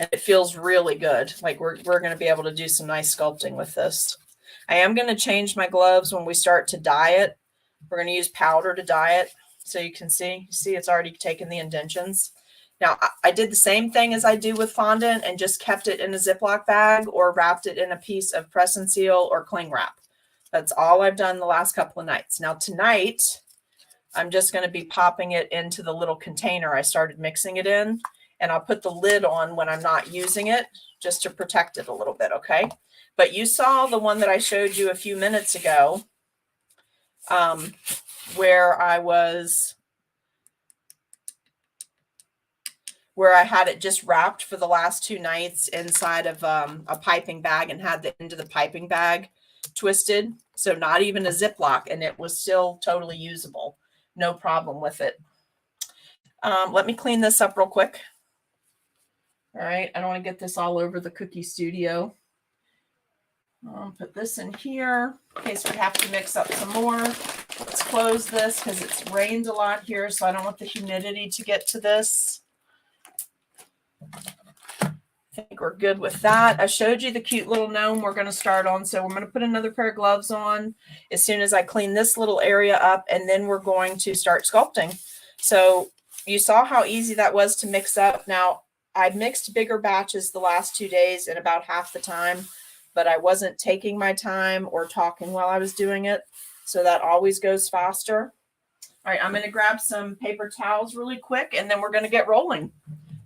And it feels really good. Like we're going to be able to do some nice sculpting with this. I am going to change my gloves when we start to dye it. We're going to use powder to dye it. So you can see it's already taken the indentions. Now, I did the same thing as I do with fondant and just kept it in a Ziploc bag or wrapped it in a piece of press and seal or cling wrap. That's all I've done the last couple of nights. Now, tonight, I'm just going to be popping it into the little container I started mixing it in. And I'll put the lid on when I'm not using it just to protect it a little bit, okay? But you saw the one that I showed you a few minutes ago. Where I had it just wrapped for the last 2 nights inside of a piping bag and had the end of the piping bag twisted. So not even a Ziploc, and it was still totally usable. No problem with it. Let me clean this up real quick. All right, I don't want to get this all over the cookie studio. I'll put this in here in case we have to mix up some more. Let's close this because it's rained a lot here, so I don't want the humidity to get to this. I think we're good with that. I showed you the cute little gnome we're going to start on, so we're going to put another pair of gloves on as soon as I clean this little area up, and then we're going to start sculpting. So you saw how easy that was to mix up. Now, I mixed bigger batches the last 2 days in about half the time, but I wasn't taking my time or talking while I was doing it. So that always goes faster. All right, I'm going to grab some paper towels really quick, and then we're going to get rolling.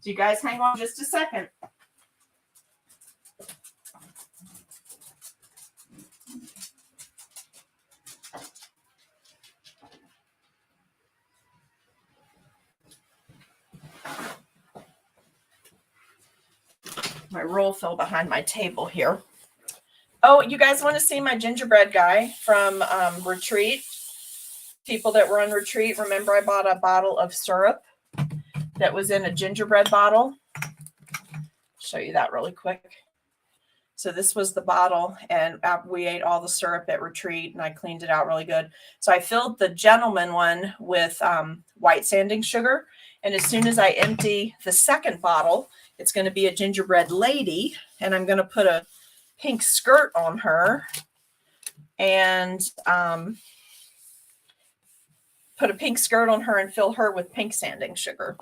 So you guys hang on just a second. My roll fell behind my table here. Oh, you guys want to see my gingerbread guy from retreat? People that were on retreat, remember I bought a bottle of syrup that was in a gingerbread bottle. Show you that really quick. So this was the bottle, and we ate all the syrup at retreat, and I cleaned it out really good. So I filled the gentleman one with white sanding sugar, and as soon as I empty the second bottle, it's going to be a gingerbread lady, and I'm going to put a pink skirt on her, and put a pink skirt on her and fill her with pink sanding sugar.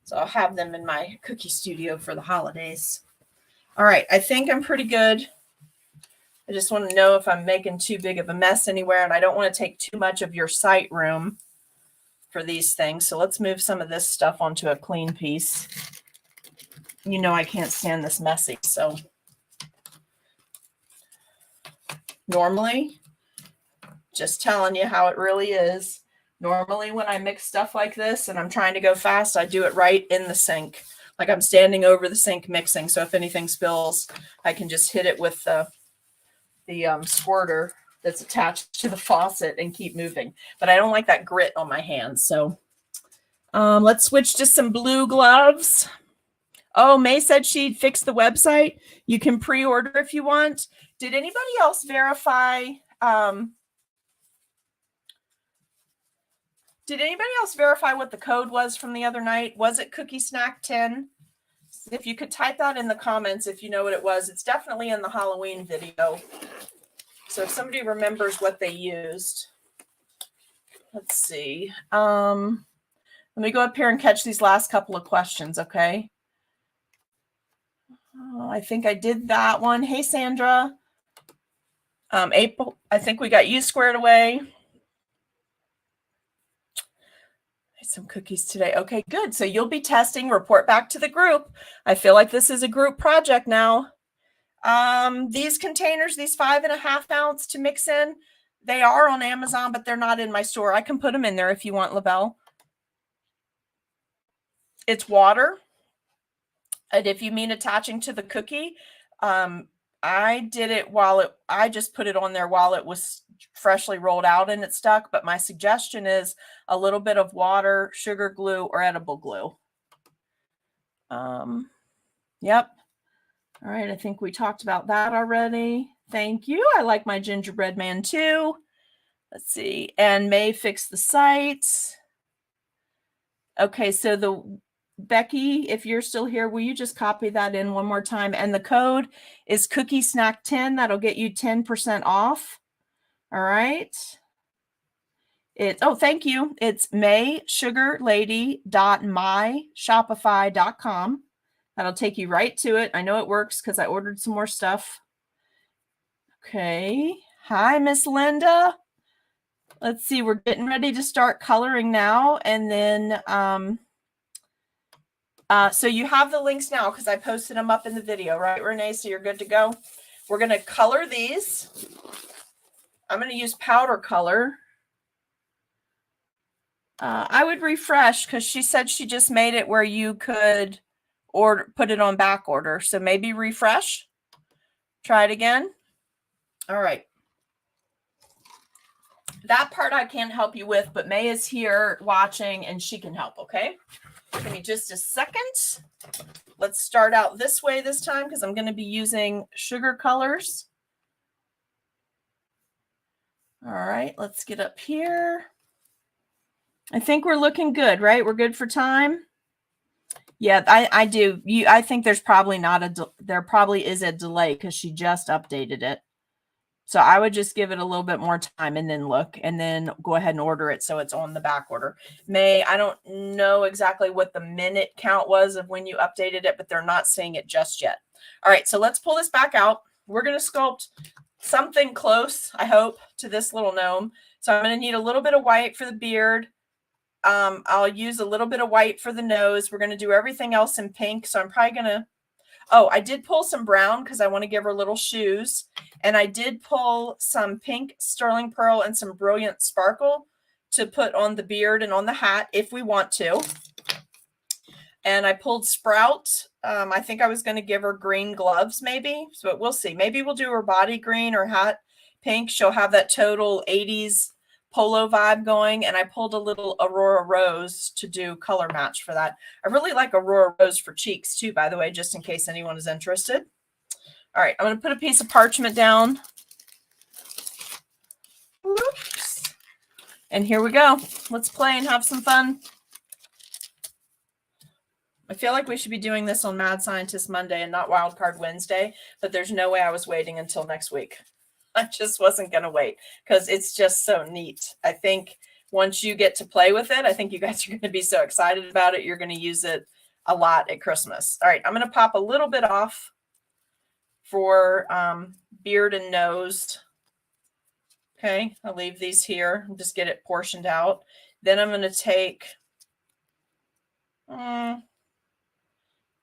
So I'll have them in my cookie studio for the holidays. All right, I think I'm pretty good. I just want to know if I'm making too big of a mess anywhere, and I don't want to take too much of your site room for these things. So let's move some of this stuff onto a clean piece. You know I can't stand this messy, so normally, just telling you how it really is. Normally when I mix stuff like this and I'm trying to go fast, I do it right in the sink. Like I'm standing over the sink mixing. So if anything spills, I can just hit it with the squirter that's attached to the faucet and keep moving. But I don't like that grit on my hands. So let's switch to some blue gloves. Oh, May said she'd fix the website. You can pre-order if you want. Did anybody else verify? Did anybody else verify what the code was from the other night? Was it Cookie Snack 10? If you could type that in the comments if you know what it was. It's definitely in the Halloween video. So if somebody remembers what they used. Let's see. Let me go up here and catch these last couple of questions, okay? Oh, I think I did that one. Hey, Sandra. April, I think we got you squared away. Some cookies today. Okay, good. So you'll be testing, report back to the group. I feel like this is a group project now. These containers, these 5.5 ounce to mix in, they are on Amazon, but they're not in my store. I can put them in there if you want, LaBelle. It's water. And if you mean attaching to the cookie, I did it I just put it on there while it was freshly rolled out and it stuck. But my suggestion is a little bit of water, sugar glue, or edible glue. Yep. All right. I think we talked about that already. Thank you. I like my gingerbread man too. Let's see. And May fixed the site. Okay. So Becky, if you're still here, will you just copy that in one more time? And the code is Cookie Snack 10. That'll get you 10% off. All right. Thank you. It's maysugarlady.myshopify.com. That'll take you right to it. I know it works because I ordered some more stuff. Okay. Hi, Miss Linda. Let's see. We're getting ready to start coloring now. And then, so you have the links now because I posted them up in the video, right, Renee? So you're good to go. We're going to color these. I'm going to use powder color. I would refresh because she said she just made it where you could put it on back order. So maybe refresh. Try it again. All right. That part I can't help you with, but May is here watching and she can help, okay? Give me just a second. Let's start out this way this time because I'm going to be using sugar colors. All right, let's get up here. I think we're looking good, right? We're good for time. Yeah, I do. I think there's probably there probably is a delay because she just updated it. So I would just give it a little bit more time and then look and then go ahead and order it so it's on the back order. May, I don't know exactly what the minute count was of when you updated it, but they're not saying it just yet. All right, so let's pull this back out. We're going to sculpt something close, I hope, to this little gnome. So I'm going to need a little bit of white for the beard. I'll use a little bit of white for the nose. We're going to do everything else in pink. So I'm probably going to, I did pull some brown because I want to give her little shoes. And I did pull some pink sterling pearl and some brilliant sparkle to put on the beard and on the hat if we want to. And I pulled Sprout. I think I was going to give her green gloves maybe. So we'll see. Maybe we'll do her body green or hat pink. She'll have that total 80s polo vibe going. And I pulled a little Aurora Rose to do color match for that. I really like Aurora Rose for cheeks too, by the way, just in case anyone is interested. All right, I'm going to put a piece of parchment down. Whoops. And here we go. Let's play and have some fun. I feel like we should be doing this on Mad Scientist Monday and not Wildcard Wednesday, but there's no way I was waiting until next week. I just wasn't going to wait because it's just so neat. I think once you get to play with it, I think you guys are going to be so excited about it. You're going to use it a lot at Christmas. All right, I'm going to pop a little bit off for beard and nose. Okay, I'll leave these here and just get it portioned out. Then I'm going to take, if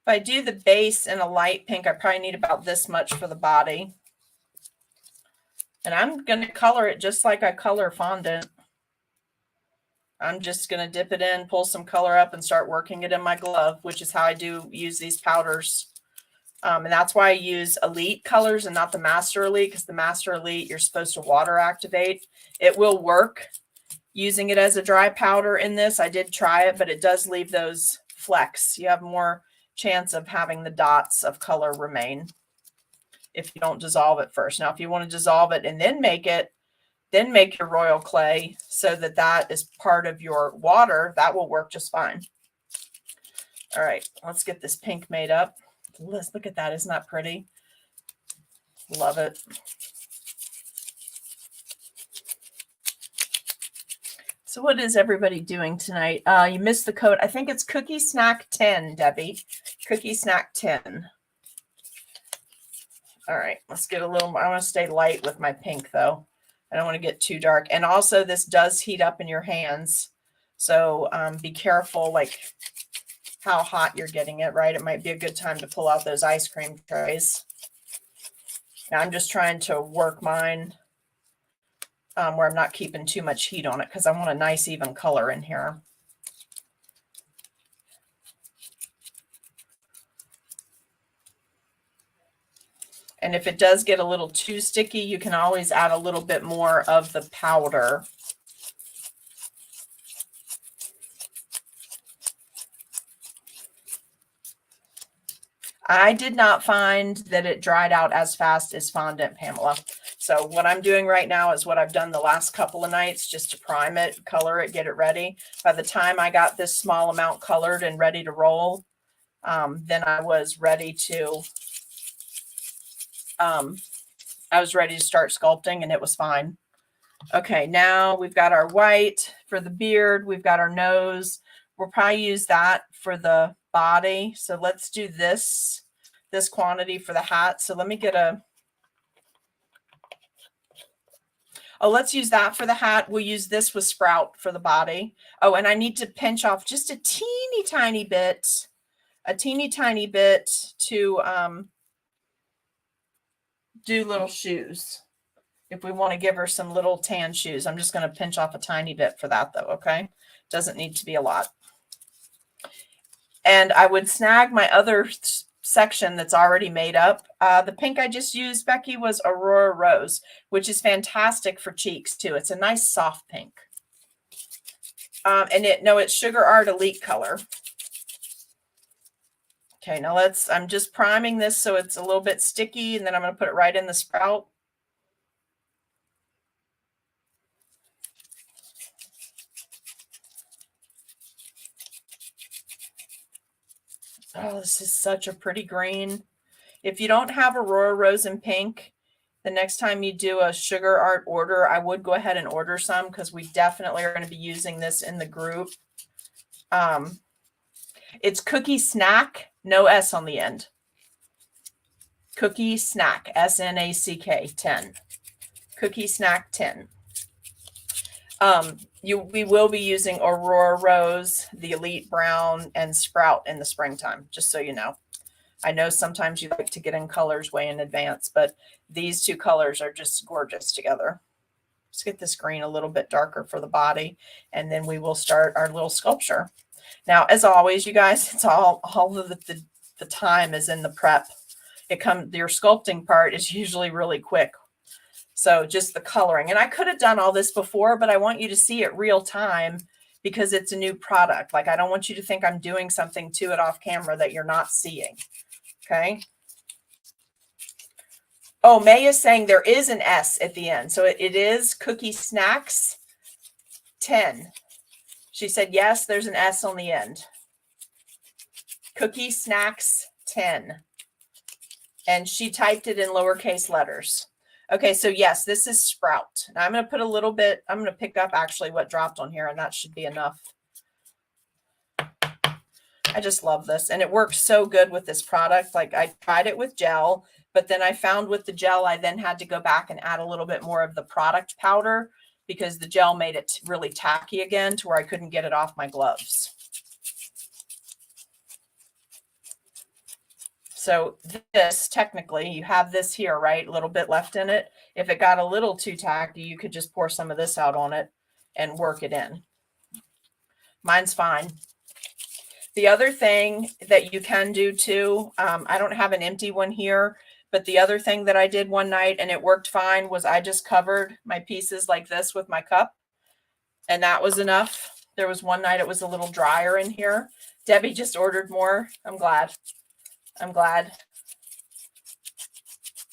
I do the base in a light pink, I probably need about this much for the body. And I'm going to color it just like I color fondant. I'm just going to dip it in, pull some color up, and start working it in my glove, which is how I do use these powders. And that's why I use Elite colors and not the Master Elite, because the Master Elite, you're supposed to water activate. It will work using it as a dry powder in this. I did try it, but it does leave those flecks. You have more chance of having the dots of color remain if you don't dissolve it first. Now, if you want to dissolve it and then make your royal clay so that that is part of your water, that will work just fine. All right, let's get this pink made up. Let's look at that. Isn't that pretty? Love it. So what is everybody doing tonight? You missed the code. I think it's Cookie Snack 10, Debbie. Cookie Snack 10. All right, let's get a little more. I want to stay light with my pink, though. I don't want to get too dark. And also, this does heat up in your hands. So be careful, like, how hot you're getting it, right? It might be a good time to pull out those ice cream trays. Now, I'm just trying to work mine where I'm not keeping too much heat on it because I want a nice even color in here. And if it does get a little too sticky, you can always add a little bit more of the powder. I did not find that it dried out as fast as fondant, Pamela. So what I'm doing right now is what I've done the last couple of nights, just to prime it, color it, get it ready. By the time I got this small amount colored and ready to roll, then I was ready to start sculpting, and it was fine. Okay, now we've got our white for the beard. We've got our nose. We'll probably use that for the body. So let's do this quantity for the hat. So let me get let's use that for the hat. We'll use this with Sprout for the body. Oh, and I need to pinch off just a teeny tiny bit to do little shoes. If we want to give her some little tan shoes, I'm just going to pinch off a tiny bit for that, though, okay? Doesn't need to be a lot. And I would snag my other section that's already made up. The pink I just used, Becky, was Aurora Rose, which is fantastic for cheeks, too. It's a nice soft pink. And it's Sugar Art Elite color. Okay, now I'm just priming this so it's a little bit sticky, and then I'm going to put it right in the Sprout. Oh, this is such a pretty green. If you don't have Aurora Rose and pink, the next time you do a Sugar Art order, I would go ahead and order some because we definitely are going to be using this in the group. It's Cookie Snack, no S on the end. Cookie Snack, SNACK 10. Cookie Snack 10. We will be using Aurora Rose, the Elite Brown, and Sprout in the springtime, just so you know. I know sometimes you like to get in colors way in advance, but these two colors are just gorgeous together. Let's get this green a little bit darker for the body, and then we will start our little sculpture. Now, as always, you guys, it's all of the time is in the prep. Your sculpting part is usually really quick. So just the coloring. And I could have done all this before, but I want you to see it real time because it's a new product. Like, I don't want you to think I'm doing something to it off camera that you're not seeing. Okay. Oh, May is saying there is an S at the end. So it is Cookie Snacks 10. She said, yes, there's an S on the end. Cookie Snacks 10. And she typed it in lowercase letters. Okay, so yes, this is Sprout. Now I'm going to put a little bit, I'm going to pick up actually what dropped on here, and that should be enough. I just love this, and it works so good with this product. Like, I tried it with gel, but then I found with the gel, I then had to go back and add a little bit more of the product powder because the gel made it really tacky again to where I couldn't get it off my gloves. So this, technically, you have this here, right? A little bit left in it. If it got a little too tacky, you could just pour some of this out on it and work it in. Mine's fine. The other thing that you can do too, I don't have an empty one here, but the other thing that I did one night and it worked fine was I just covered my pieces like this with my cup, and that was enough. There was one night it was a little drier in here. Debbie just ordered more. I'm glad. I'm glad.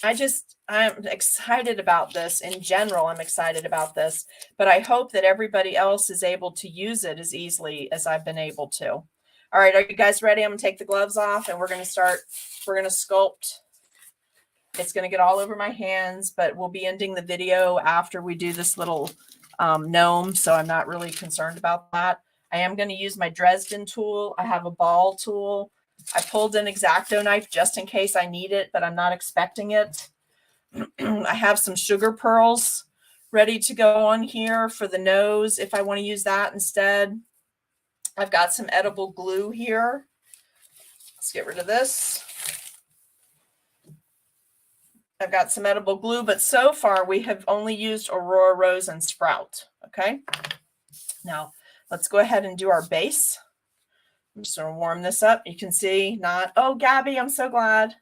I'm excited about this. In general, I'm excited about this, but I hope that everybody else is able to use it as easily as I've been able to. All right, are you guys ready? I'm going to take the gloves off and we're going to sculpt. It's going to get all over my hands, but we'll be ending the video after we do this little gnome, so I'm not really concerned about that. I am going to use my Dresden tool. I have a ball tool. I pulled an X-Acto knife just in case I need it, but I'm not expecting it. I have some sugar pearls ready to go on here for the nose if I want to use that instead. I've got some edible glue here. Let's get rid of this. I've got some edible glue, but so far we have only used Aurora Rose and Sprout. Okay. Now let's go ahead and do our base. I'm just going to warm this up. You can see oh, Gabby, I'm so glad.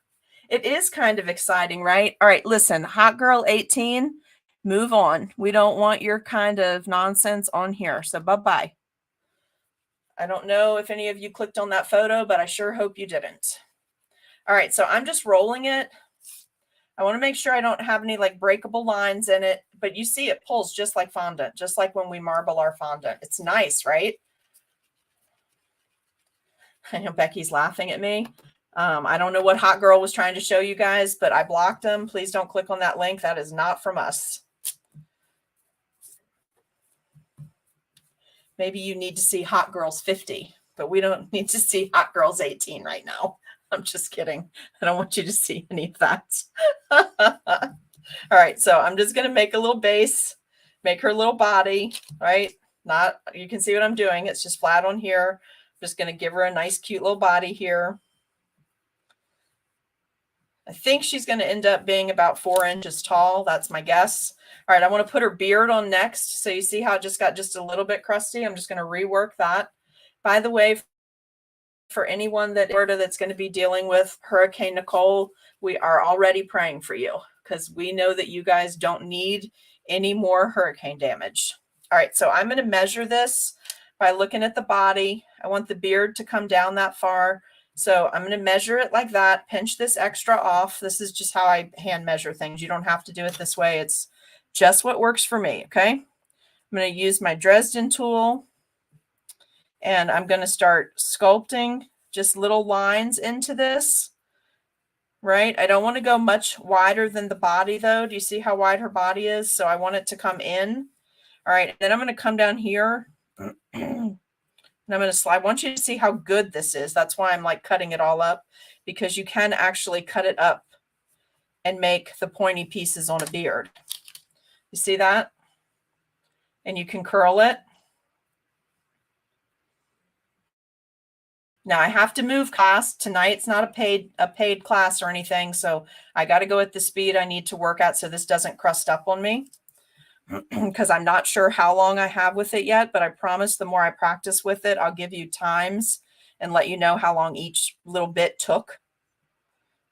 It is kind of exciting, right? All right, listen, Hot Girl 18, move on. We don't want your kind of nonsense on here. So bye-bye. I don't know if any of you clicked on that photo, but I sure hope you didn't. All right, so I'm just rolling it. I want to make sure I don't have any like breakable lines in it, but you see it pulls just like fondant, just like when we marble our fondant. It's nice, right? I know Becky's laughing at me. I don't know what Hot Girl was trying to show you guys, but I blocked them. Please don't click on that link. That is not from us. Maybe you need to see Hot Girls 50, but we don't need to see Hot Girls 18 right now. I'm just kidding. I don't want you to see any of that. All right, so I'm just going to make a little base, make her little body, right? You can see what I'm doing. It's just flat on here. I'm just going to give her a nice, cute little body here. I think she's going to end up being about 4 inches tall. That's my guess. All right, I want to put her beard on next. So you see how it just got just a little bit crusty. I'm just going to rework that. By the way, for anyone that's going to be dealing with Hurricane Nicole, we are already praying for you because we know that you guys don't need any more hurricane damage. All right, so I'm going to measure this by looking at the body. I want the beard to come down that far. So I'm going to measure it like that, pinch this extra off. This is just how I hand measure things. You don't have to do it this way. It's just what works for me, okay? I'm going to use my Dresden tool, and I'm going to start sculpting just little lines into this, right? I don't want to go much wider than the body, though. Do you see how wide her body is? So I want it to come in. All right, then I'm going to come down here. And I'm going to slide. I want you to see how good this is. That's why I'm like cutting it all up, because you can actually cut it up and make the pointy pieces on a beard. You see that? And you can curl it. Now I have to move class tonight. It's not a paid class or anything. So I got to go at the speed I need to work at so this doesn't crust up on me. Because I'm not sure how long I have with it yet, but I promise the more I practice with it, I'll give you times and let you know how long each little bit took.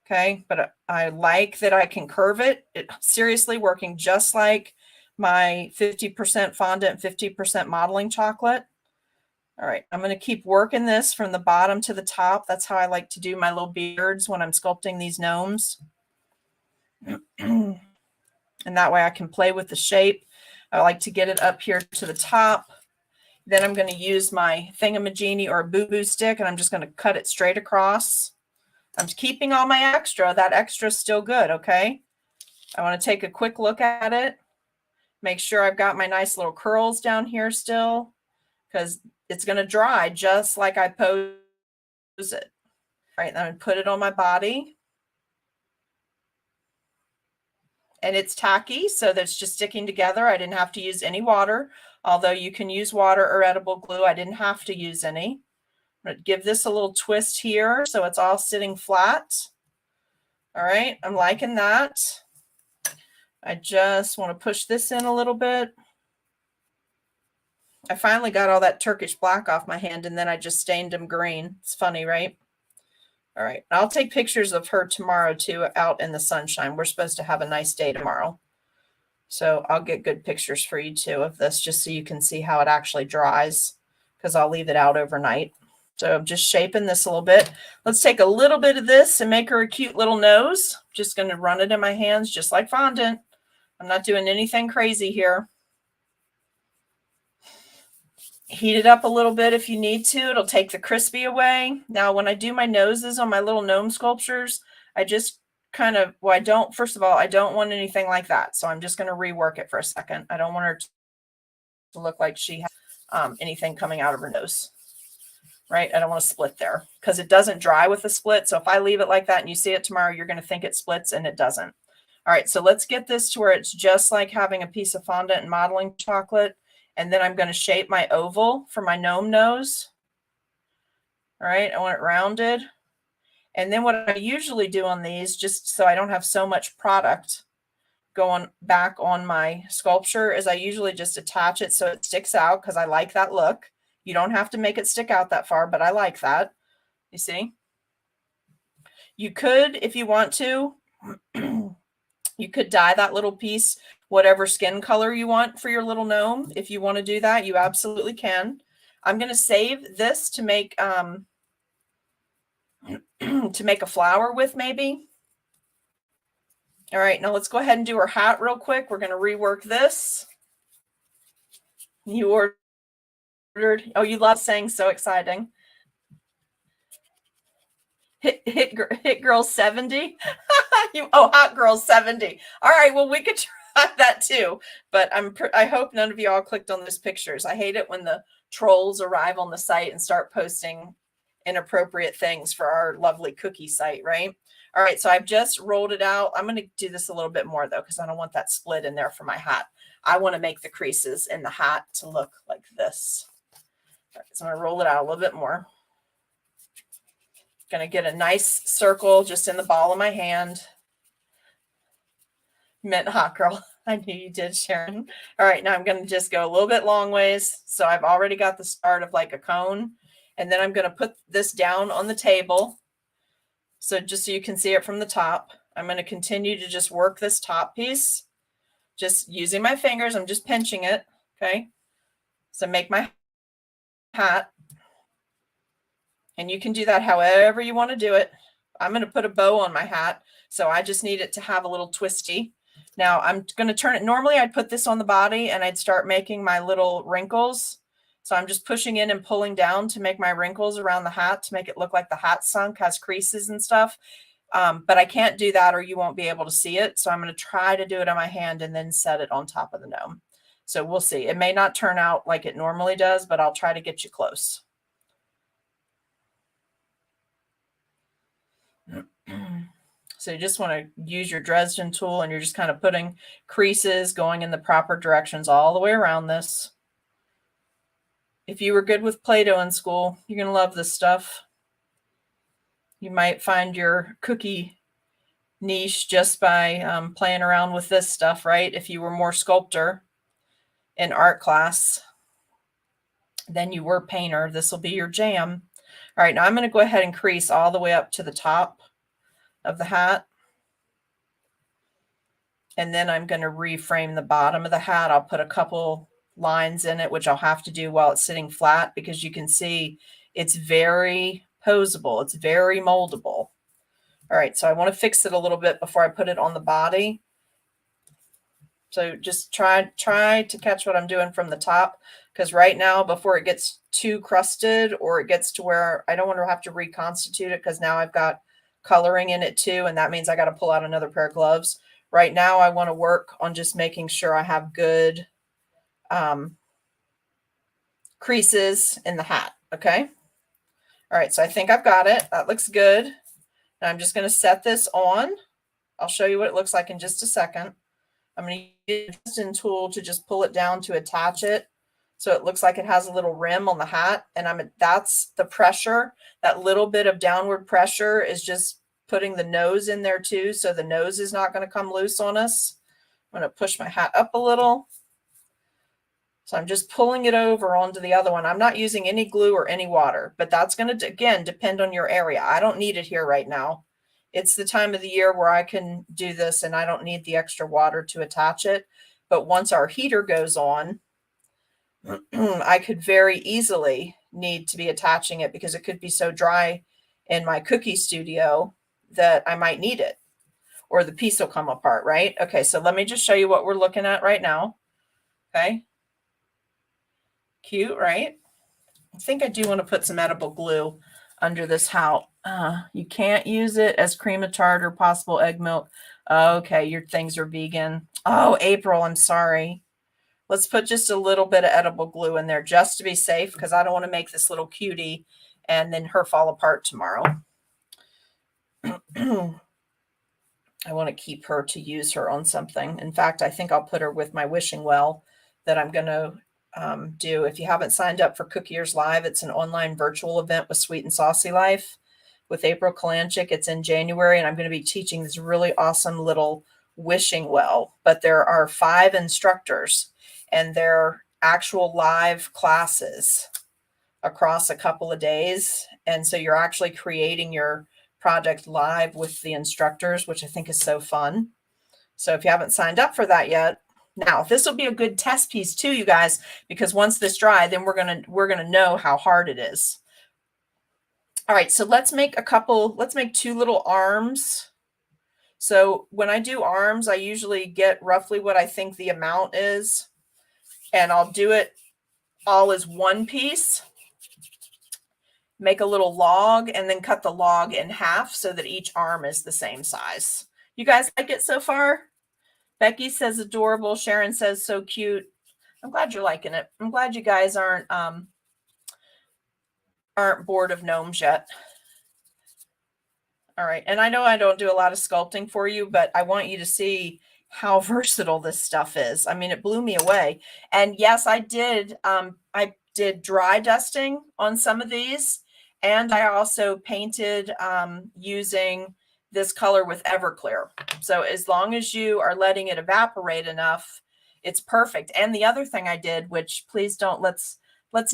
Okay, but I like that I can curve it. It's seriously working just like my 50% fondant, 50% modeling chocolate. All right, I'm going to keep working this from the bottom to the top. That's how I like to do my little beards when I'm sculpting these gnomes. And that way I can play with the shape. I like to get it up here to the top. Then I'm going to use my thingamajiggy or a boo-boo stick, and I'm just going to cut it straight across. I'm keeping all my extra. That extra is still good, okay? I want to take a quick look at it. Make sure I've got my nice little curls down here still, because it's going to dry just like I pose it. All right, then I'm going to put it on my body. And it's tacky, so that's just sticking together. I didn't have to use any water, although you can use water or edible glue. I didn't have to use any. I'm going to give this a little twist here so it's all sitting flat. All right, I'm liking that. I just want to push this in a little bit. I finally got all that Turkish black off my hand, and then I just stained them green. It's funny, right? All right, I'll take pictures of her tomorrow too, out in the sunshine. We're supposed to have a nice day tomorrow. So I'll get good pictures for you too of this, just so you can see how it actually dries, because I'll leave it out overnight. So I'm just shaping this a little bit. Let's take a little bit of this and make her a cute little nose. Just going to run it in my hands just like fondant. I'm not doing anything crazy here. Heat it up a little bit if you need to. It'll take the crispy away. Now, when I do my noses on my little gnome sculptures, I just kind of, well, first of all, I don't want anything like that. So I'm just going to rework it for a second. I don't want her to look like she has anything coming out of her nose, right? I don't want to split there because it doesn't dry with the split. So if I leave it like that and you see it tomorrow, you're going to think it splits, and it doesn't. All right, so let's get this to where it's just like having a piece of fondant and modeling chocolate. And then I'm going to shape my oval for my gnome nose. All right, I want it rounded. And then what I usually do on these, just so I don't have so much product going back on my sculpture, is I usually just attach it so it sticks out, because I like that look. You don't have to make it stick out that far, but I like that. You see? You could, if you want to, you could dye that little piece whatever skin color you want for your little gnome. If you want to do that, you absolutely can. I'm going to save this to make a flower with, maybe. All right, now let's go ahead and do her hat real quick. We're going to rework this. You ordered. Oh, you love saying so exciting. Hit girl 70. Hot girl 70. All right, well, we could try that too, but I hope none of you all clicked on those pictures. I hate it when the trolls arrive on the site and start posting inappropriate things for our lovely cookie site, right? All right, so I've just rolled it out. I'm going to do this a little bit more though, because I don't want that split in there for my hat. I want to make the creases in the hat to look like this. All right, so I'm going to roll it out a little bit more. Going to get a nice circle just in the ball of my hand. Meant hot girl. I knew you did, Sharon. All right, now I'm going to just go a little bit long ways. So I've already got the start of like a cone. And then I'm going to put this down on the table. So just so you can see it from the top, I'm going to continue to just work this top piece. Just using my fingers, I'm just pinching it, okay? So make my hat. And you can do that however you want to do it. I'm going to put a bow on my hat, so I just need it to have a little twisty. Now I'm going to turn it. Normally I'd put this on the body and I'd start making my little wrinkles. So I'm just pushing in and pulling down to make my wrinkles around the hat to make it look like the hat sunk, has creases and stuff. But I can't do that or you won't be able to see it. So I'm going to try to do it on my hand and then set it on top of the gnome. So we'll see. It may not turn out like it normally does, but I'll try to get you close. So you just want to use your Dresden tool and you're just kind of putting creases going in the proper directions all the way around this. If you were good with Play-Doh in school, you're going to love this stuff. You might find your cookie niche just by playing around with this stuff, right? If you were more sculptor in art class than you were painter, this will be your jam. All right, now I'm going to go ahead and crease all the way up to the top of the hat. And then I'm going to reframe the bottom of the hat. I'll put a couple lines in it, which I'll have to do while it's sitting flat, because you can see it's very posable. It's very moldable. All All right, so I want to fix it a little bit before I put it on the body. So just try to catch what I'm doing from the top, because right now, before it gets too crusted or it gets to where I don't want to have to reconstitute it, because now I've got coloring in it too, and that means I got to pull out another pair of gloves. Right now, I want to work on just making sure I have good creases in the hat, okay? All right, so I think I've got it. That looks good. Now I'm just going to set this on. I'll show you what it looks like in just a second. I'm going to use the Justin tool to just pull it down to attach it, so it looks like it has a little rim on the hat. And that's the pressure. That little bit of downward pressure is just putting the nose in there too, so the nose is not going to come loose on us. I'm going to push my hat up a little. So I'm just pulling it over onto the other one. I'm not using any glue or any water, but that's going to, again, depend on your area. I don't need it here right now. It's the time of the year where I can do this and I don't need the extra water to attach it. But once our heater goes on, I could very easily need to be attaching it, because it could be so dry in my cookie studio that I might need it, or the piece will come apart, right? Okay, so let me just show you what we're looking at right now. Okay. Cute, right? I think I do want to put some edible glue under this hat. You can't use it as cream of tartar, possible egg milk. Okay, your things are vegan. Oh, April, I'm sorry. Let's put just a little bit of edible glue in there just to be safe, because I don't want to make this little cutie and then her fall apart tomorrow. I want to keep her to use her on something. In fact, I think I'll put her with my wishing well that I'm going to do. If you haven't signed up for Cook Years Live, it's an online virtual event with Sweet and Saucy Life with April Kalanchik. It's in January, and I'm going to be teaching this really awesome little wishing well. But there are 5 instructors, and they're actual live classes across a couple of days. And so you're actually creating your project live with the instructors, which I think is so fun. So if you haven't signed up for that yet, now this will be a good test piece too, you guys, because once this dry, then we're gonna know how hard it is. All right, so let's make 2 little arms. So when I do arms, I usually get roughly what I think the amount is, and I'll do it all as one piece. Make a little log and then cut the log in half so that each arm is the same size. You guys like it so far? Becky says adorable. Sharon says so cute. I'm glad you're liking it. I'm glad you guys aren't bored of gnomes yet. All right. And I know I don't do a lot of sculpting for you, but I want you to see how versatile this stuff is. I mean, it blew me away. And yes, I did dry dusting on some of these. And I also painted using this color with Everclear. So as long as you are letting it evaporate enough, it's perfect. And the other thing I did, which please don't, let's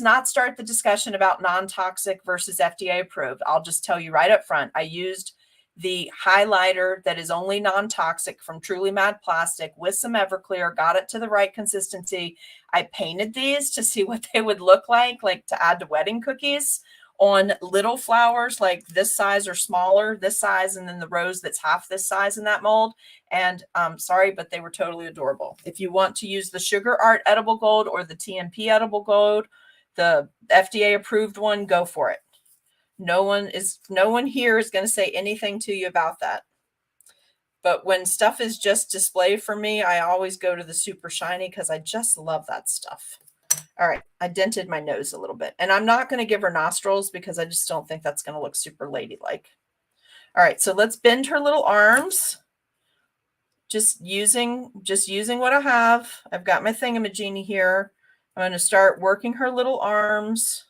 not start the discussion about non-toxic versus FDA approved. I'll just tell you right up front, I used the highlighter that is only non-toxic from Truly Mad Plastic with some Everclear, got it to the right consistency. I painted these to see what they would look like to add to wedding cookies on little flowers like this size or smaller, this size, and then the rose that's half this size in that mold. And sorry, but they were totally adorable. If you want to use the Sugar Art Edible Gold or the TMP Edible Gold, the FDA approved one, go for it. No one here is going to say anything to you about that. But when stuff is just display for me, I always go to the super shiny because I just love that stuff. All right, I dented my nose a little bit, and I'm not going to give her nostrils because I just don't think that's going to look super ladylike. All right, so let's bend her little arms. Just using what I have. I've got my thingamajiggy here. I'm going to start working her little arms.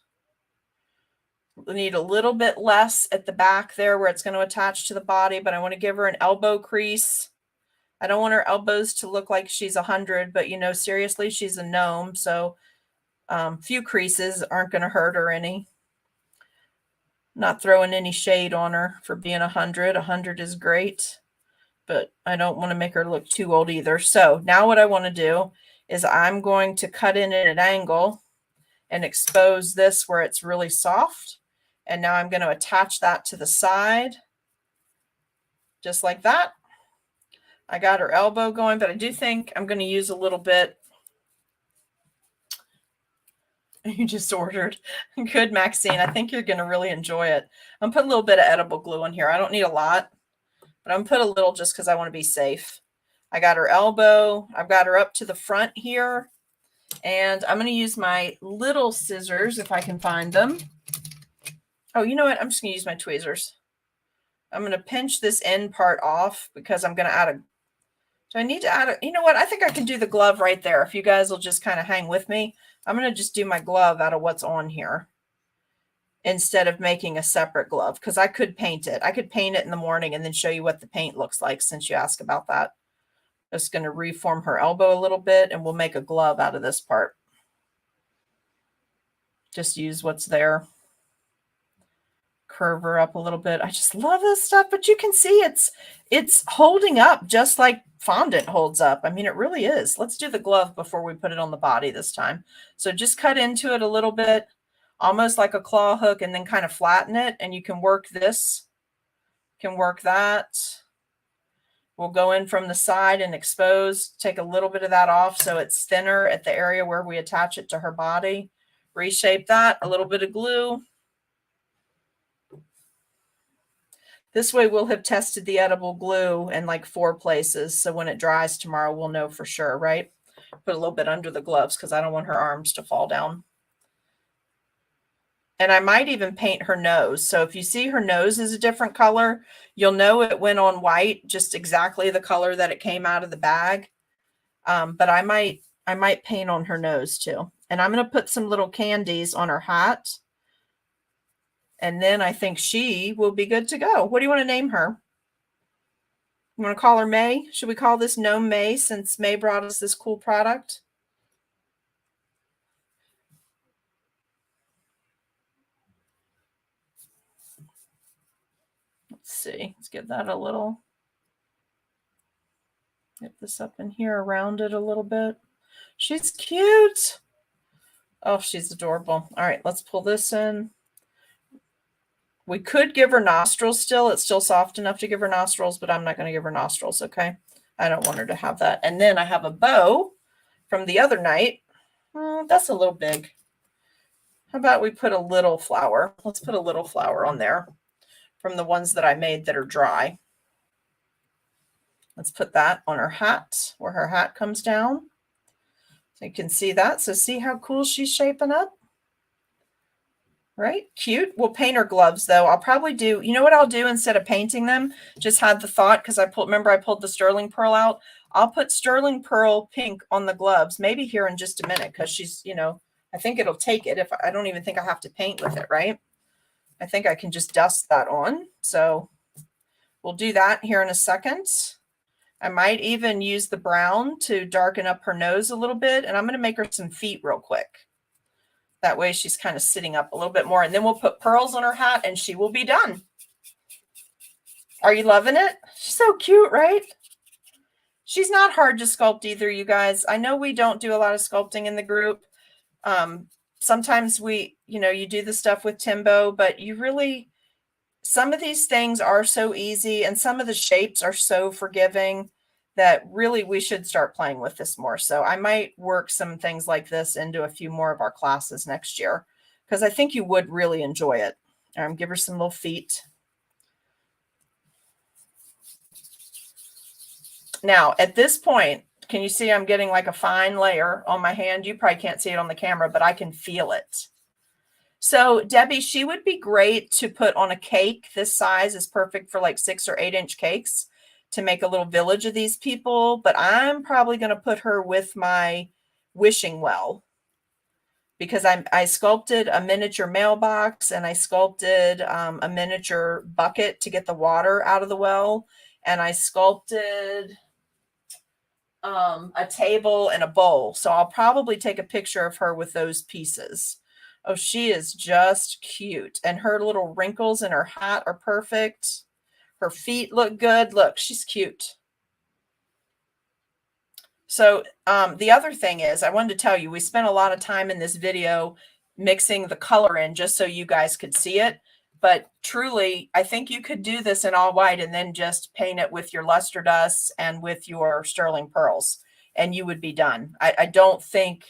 We need a little bit less at the back there where it's going to attach to the body, but I want to give her an elbow crease. I don't want her elbows to look like she's 100, but seriously, she's a gnome, so few creases aren't going to hurt her any. Not throwing any shade on her for being 100. 100 is great, but I don't want to make her look too old either. So now what I want to do is I'm going to cut in at an angle and expose this where it's really soft. And now I'm going to attach that to the side. just like that. I got her elbow going, but I do think I'm going to use a little bit. You just ordered. Good, Maxine. I think you're going to really enjoy it. I'm putting a little bit of edible glue in here. I don't need a lot, but I'm put a little just because I want to be safe. I got her elbow. I've got her up to the front here. And I'm going to use my little scissors if I can find them. Oh, you know what? I'm just going to use my tweezers. I'm going to pinch this end part off because I'm going to add a... Do I need to add a... You know what? I think I can do the glove right there. If you guys will just kind of hang with me. I'm going to just do my glove out of what's on here instead of making a separate glove because I could paint it. I could paint it in the morning and then show you what the paint looks like since you asked about that. Just going to reform her elbow a little bit and we'll make a glove out of this part. Just use what's there. Curve her up a little bit. I just love this stuff, but you can see it's holding up just like fondant holds up. I mean, it really is. Let's do the glove before we put it on the body this time. So just cut into it a little bit, almost like a claw hook, and then kind of flatten it. And you can work this, can work that. We'll go in from the side and expose, take a little bit of that off so it's thinner at the area where we attach it to her body. Reshape that, a little bit of glue. This way we'll have tested the edible glue in like 4 places. So when it dries tomorrow, we'll know for sure, right? Put a little bit under the gloves because I don't want her arms to fall down. And I might even paint her nose. So if you see her nose is a different color, you'll know it went on white, just exactly the color that it came out of the bag. But I might paint on her nose too. And I'm going to put some little candies on her hat. And then I think she will be good to go. What do you want to name her? You want to call her May? Should we call this Gnome May since May brought us this cool product? Let's see. Let's give that a little. Get this up in here around it a little bit. She's cute. Oh, she's adorable. All right, let's pull this in. We could give her nostrils still. It's still soft enough to give her nostrils, but I'm not going to give her nostrils, okay? I don't want her to have that. And then I have a bow from the other night. Oh, that's a little big. How about we put a little flower? Let's put a little flower on there from the ones that I made that are dry. Let's put that on her hat, where her hat comes down. So you can see that. So see how cool she's shaping up? Right? Cute. We'll paint her gloves though. I'll probably do, you know what I'll do instead of painting them? Just had the thought because remember I pulled the sterling pearl out. I'll put sterling pearl pink on the gloves, maybe here in just a minute because she's, you know, I think it'll take it if I don't even think I have to paint with it, right? I think I can just dust that on. So we'll do that here in a second. I might even use the brown to darken up her nose a little bit. And I'm going to make her some feet real quick. That way she's kind of sitting up a little bit more. And then we'll put pearls on her hat and she will be done. Are you loving it? She's so cute, right? She's not hard to sculpt either, you guys. I know we don't do a lot of sculpting in the group. Sometimes you do the stuff with Timbo, but some of these things are so easy and some of the shapes are so forgiving that really we should start playing with this more. So I might work some things like this into a few more of our classes next year because I think you would really enjoy it. Give her some little feet. Now, at this point, can you see I'm getting like a fine layer on my hand? You probably can't see it on the camera, but I can feel it. So Debbie, she would be great to put on a cake. This size is perfect for like 6 or 8 inch cakes to make a little village of these people. But I'm probably going to put her with my wishing well because I sculpted a miniature mailbox and I sculpted a miniature bucket to get the water out of the well. And I sculpted a table and a bowl. So I'll probably take a picture of her with those pieces. Oh, she is just cute. And her little wrinkles in her hat are perfect. Her feet look good. Look, she's cute. So the other thing is, I wanted to tell you, we spent a lot of time in this video mixing the color in just so you guys could see it. But truly, I think you could do this in all white and then just paint it with your luster dusts and with your sterling pearls, and you would be done. I don't think,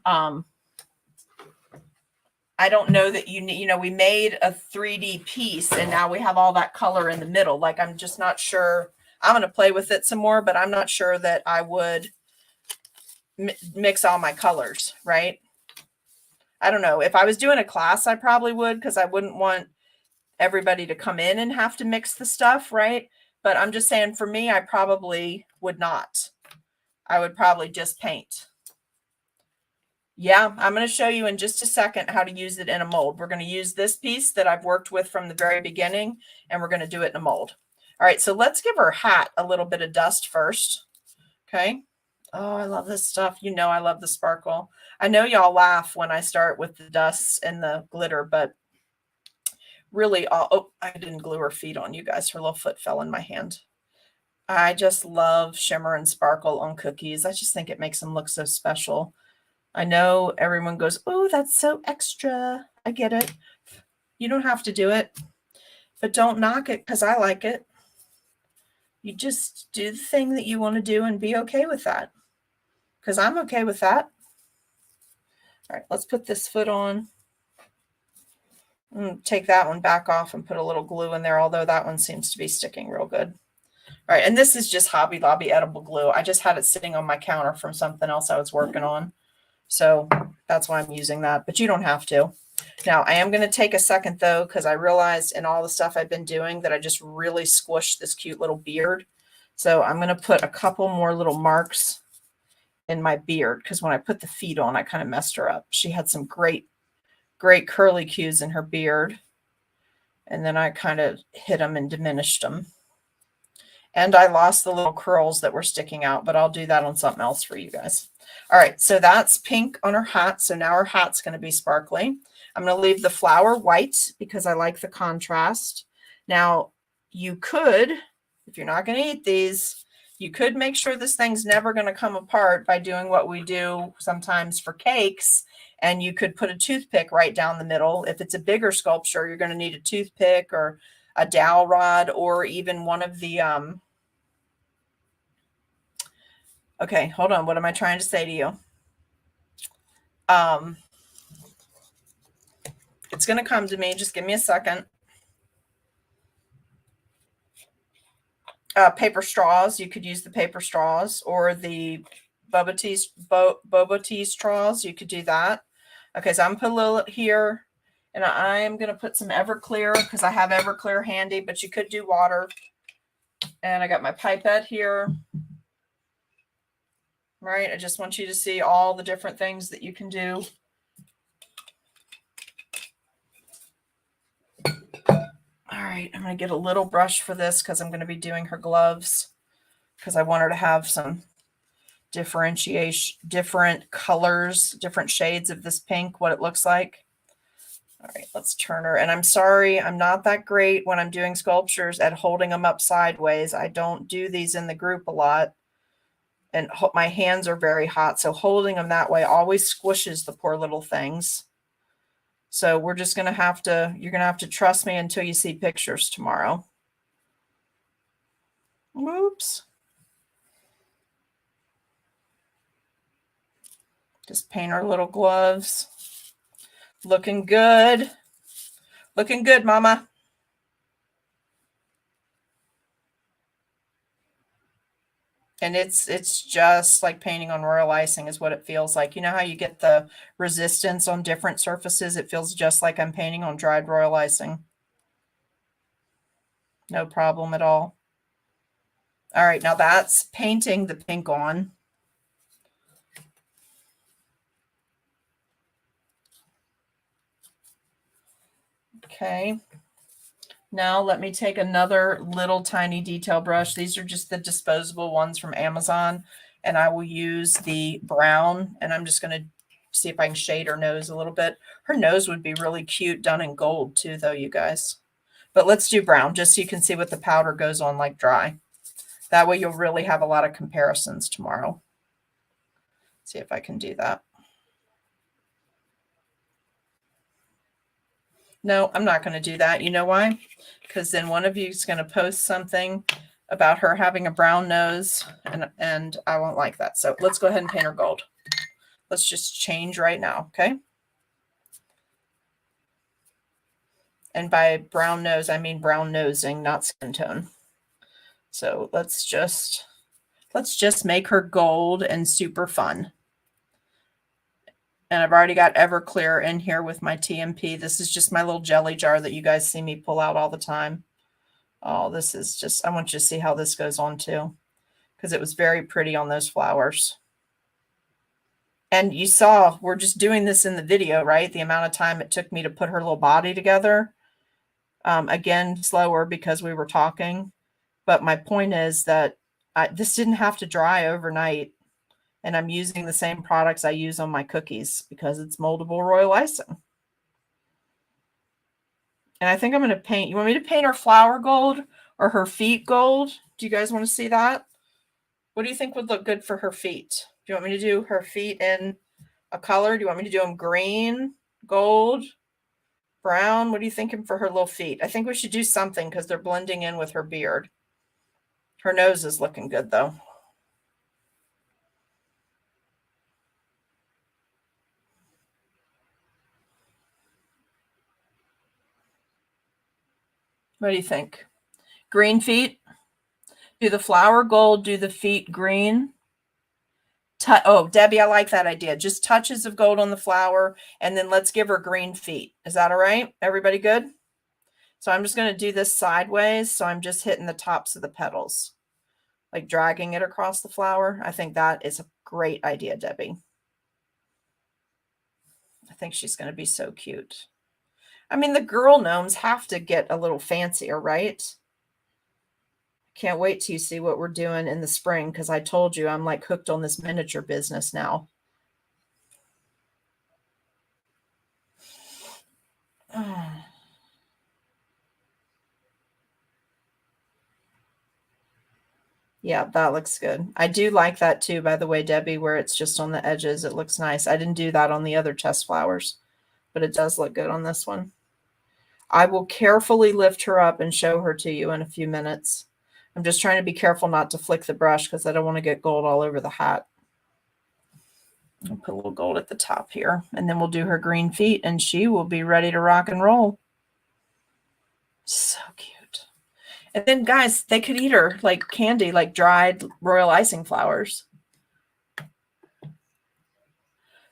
I don't know that you need, we made a 3D piece and now we have all that color in the middle. Like, I'm just not sure. I'm going to play with it some more, but I'm not sure that I would mix all my colors, right? I don't know. If I was doing a class, I probably would, because I wouldn't want everybody to come in and have to mix the stuff, right? But I'm just saying, for me, I probably would not. I would probably just paint. Yeah, I'm going to show you in just a second how to use it in a mold. We're going to use this piece that I've worked with from the very beginning, and we're going to do it in a mold. All right, so let's give our hat a little bit of dust first. Okay. Oh, I love this stuff. I love the sparkle. I know y'all laugh when I start with the dusts and the glitter, but really, oh, I didn't glue her feet on, you guys. Her little foot fell in my hand. I just love shimmer and sparkle on cookies. I just think it makes them look so special. I know everyone goes, oh, that's so extra. I get it. You don't have to do it, but don't knock it because I like it. You just do the thing that you want to do and be okay with that, because I'm okay with that. All right, let's put this foot on. Take that one back off and put a little glue in there, although that one seems to be sticking real good. All right, and this is just Hobby Lobby edible glue. I just had it sitting on my counter from something else I was working on. So that's why I'm using that, but you don't have to. Now, I am going to take a second, though, because I realized in all the stuff I've been doing that I just really squished this cute little beard. So I'm going to put a couple more little marks in my beard, because when I put the feet on, I kind of messed her up. She had some great curly cues in her beard, and then I kind of hit them and diminished them. And I lost the little curls that were sticking out, but I'll do that on something else for you guys. All right, so that's pink on her hat. So now her hat's going to be sparkly. I'm going to leave the flower white because I like the contrast. Now, you could, if you're not going to eat these, you could make sure this thing's never going to come apart by doing what we do sometimes for cakes. And you could put a toothpick right down the middle. If it's a bigger sculpture, you're going to need a toothpick or a dowel rod, or even one of the, okay, hold on. What am I trying to say to you? It's going to come to me. Just give me a second. Paper straws. You could use the paper straws or the boba tea straws. You could do that. Okay, so I'm going to put a little here, and I am going to put some Everclear because I have Everclear handy, but you could do water. And I got my pipette here. Right, I just want you to see all the different things that you can do. All right, I'm going to get a little brush for this because I'm going to be doing her gloves, because I want her to have some differentiation, different colors, different shades of this pink, what it looks like. All right, let's turn her. And I'm sorry, I'm not that great when I'm doing sculptures at holding them up sideways. I don't do these in the group a lot. And my hands are very hot, so holding them that way always squishes the poor little things. So we're just going to have to, you're going to have to trust me until you see pictures tomorrow. Whoops. Just paint our little gloves. Looking good. Looking good, Mama. And it's just like painting on royal icing is what it feels like. You know how you get the resistance on different surfaces? It feels just like I'm painting on dried royal icing. No problem at all. All right, now that's painting the pink on. Okay. Now let me take another little tiny detail brush. These are just the disposable ones from Amazon. And I will use the brown, and I'm just going to see if I can shade her nose a little bit. Her nose would be really cute done in gold too, though, you guys. But let's do brown just so you can see what the powder goes on like dry. That way you'll really have a lot of comparisons tomorrow. See if I can do that. No, I'm not going to do that. You know why? Because then one of you is going to post something about her having a brown nose, and I won't like that. So let's go ahead and paint her gold. Let's just change right now, okay? And by brown nose, I mean brown nosing, not skin tone. So let's just make her gold and super fun. And I've already got Everclear in here with my TMP. This is just my little jelly jar that you guys see me pull out all the time. Oh, this is just, I want you to see how this goes on too, because it was very pretty on those flowers. And you saw, we're just doing this in the video, right? The amount of time it took me to put her little body together. Again, slower because we were talking. But my point is that this didn't have to dry overnight. And I'm using the same products I use on my cookies because it's moldable royal icing. And I think I'm going to paint. You want me to paint her flower gold or her feet gold? Do you guys want to see that? What do you think would look good for her feet? Do you want me to do her feet in a color? Do you want me to do them green, gold, brown? What are you thinking for her little feet? I think we should do something because they're blending in with her beard. Her nose is looking good though. What do you think? Green feet? Do the flower gold, do the feet green. Oh, Debbie, I like that idea. Just touches of gold on the flower, and then let's give her green feet. Is that all right? Everybody good? So I'm just going to do this sideways. So I'm just hitting the tops of the petals, like dragging it across the flower. I think that is a great idea, Debbie. I think she's going to be so cute. I mean, the girl gnomes have to get a little fancier, right? Can't wait till you see what we're doing in the spring, because I told you I'm like hooked on this miniature business now. Yeah, that looks good. I do like that too, by the way, Debbie, where it's just on the edges. It looks nice. I didn't do that on the other chest flowers, but it does look good on this one. I will carefully lift her up and show her to you in a few minutes. I'm just trying to be careful not to flick the brush because I don't want to get gold all over the hat. I'll put a little gold at the top here, and then we'll do her green feet, and she will be ready to rock and roll. So cute. And then, guys, they could eat her like candy, like dried royal icing flowers.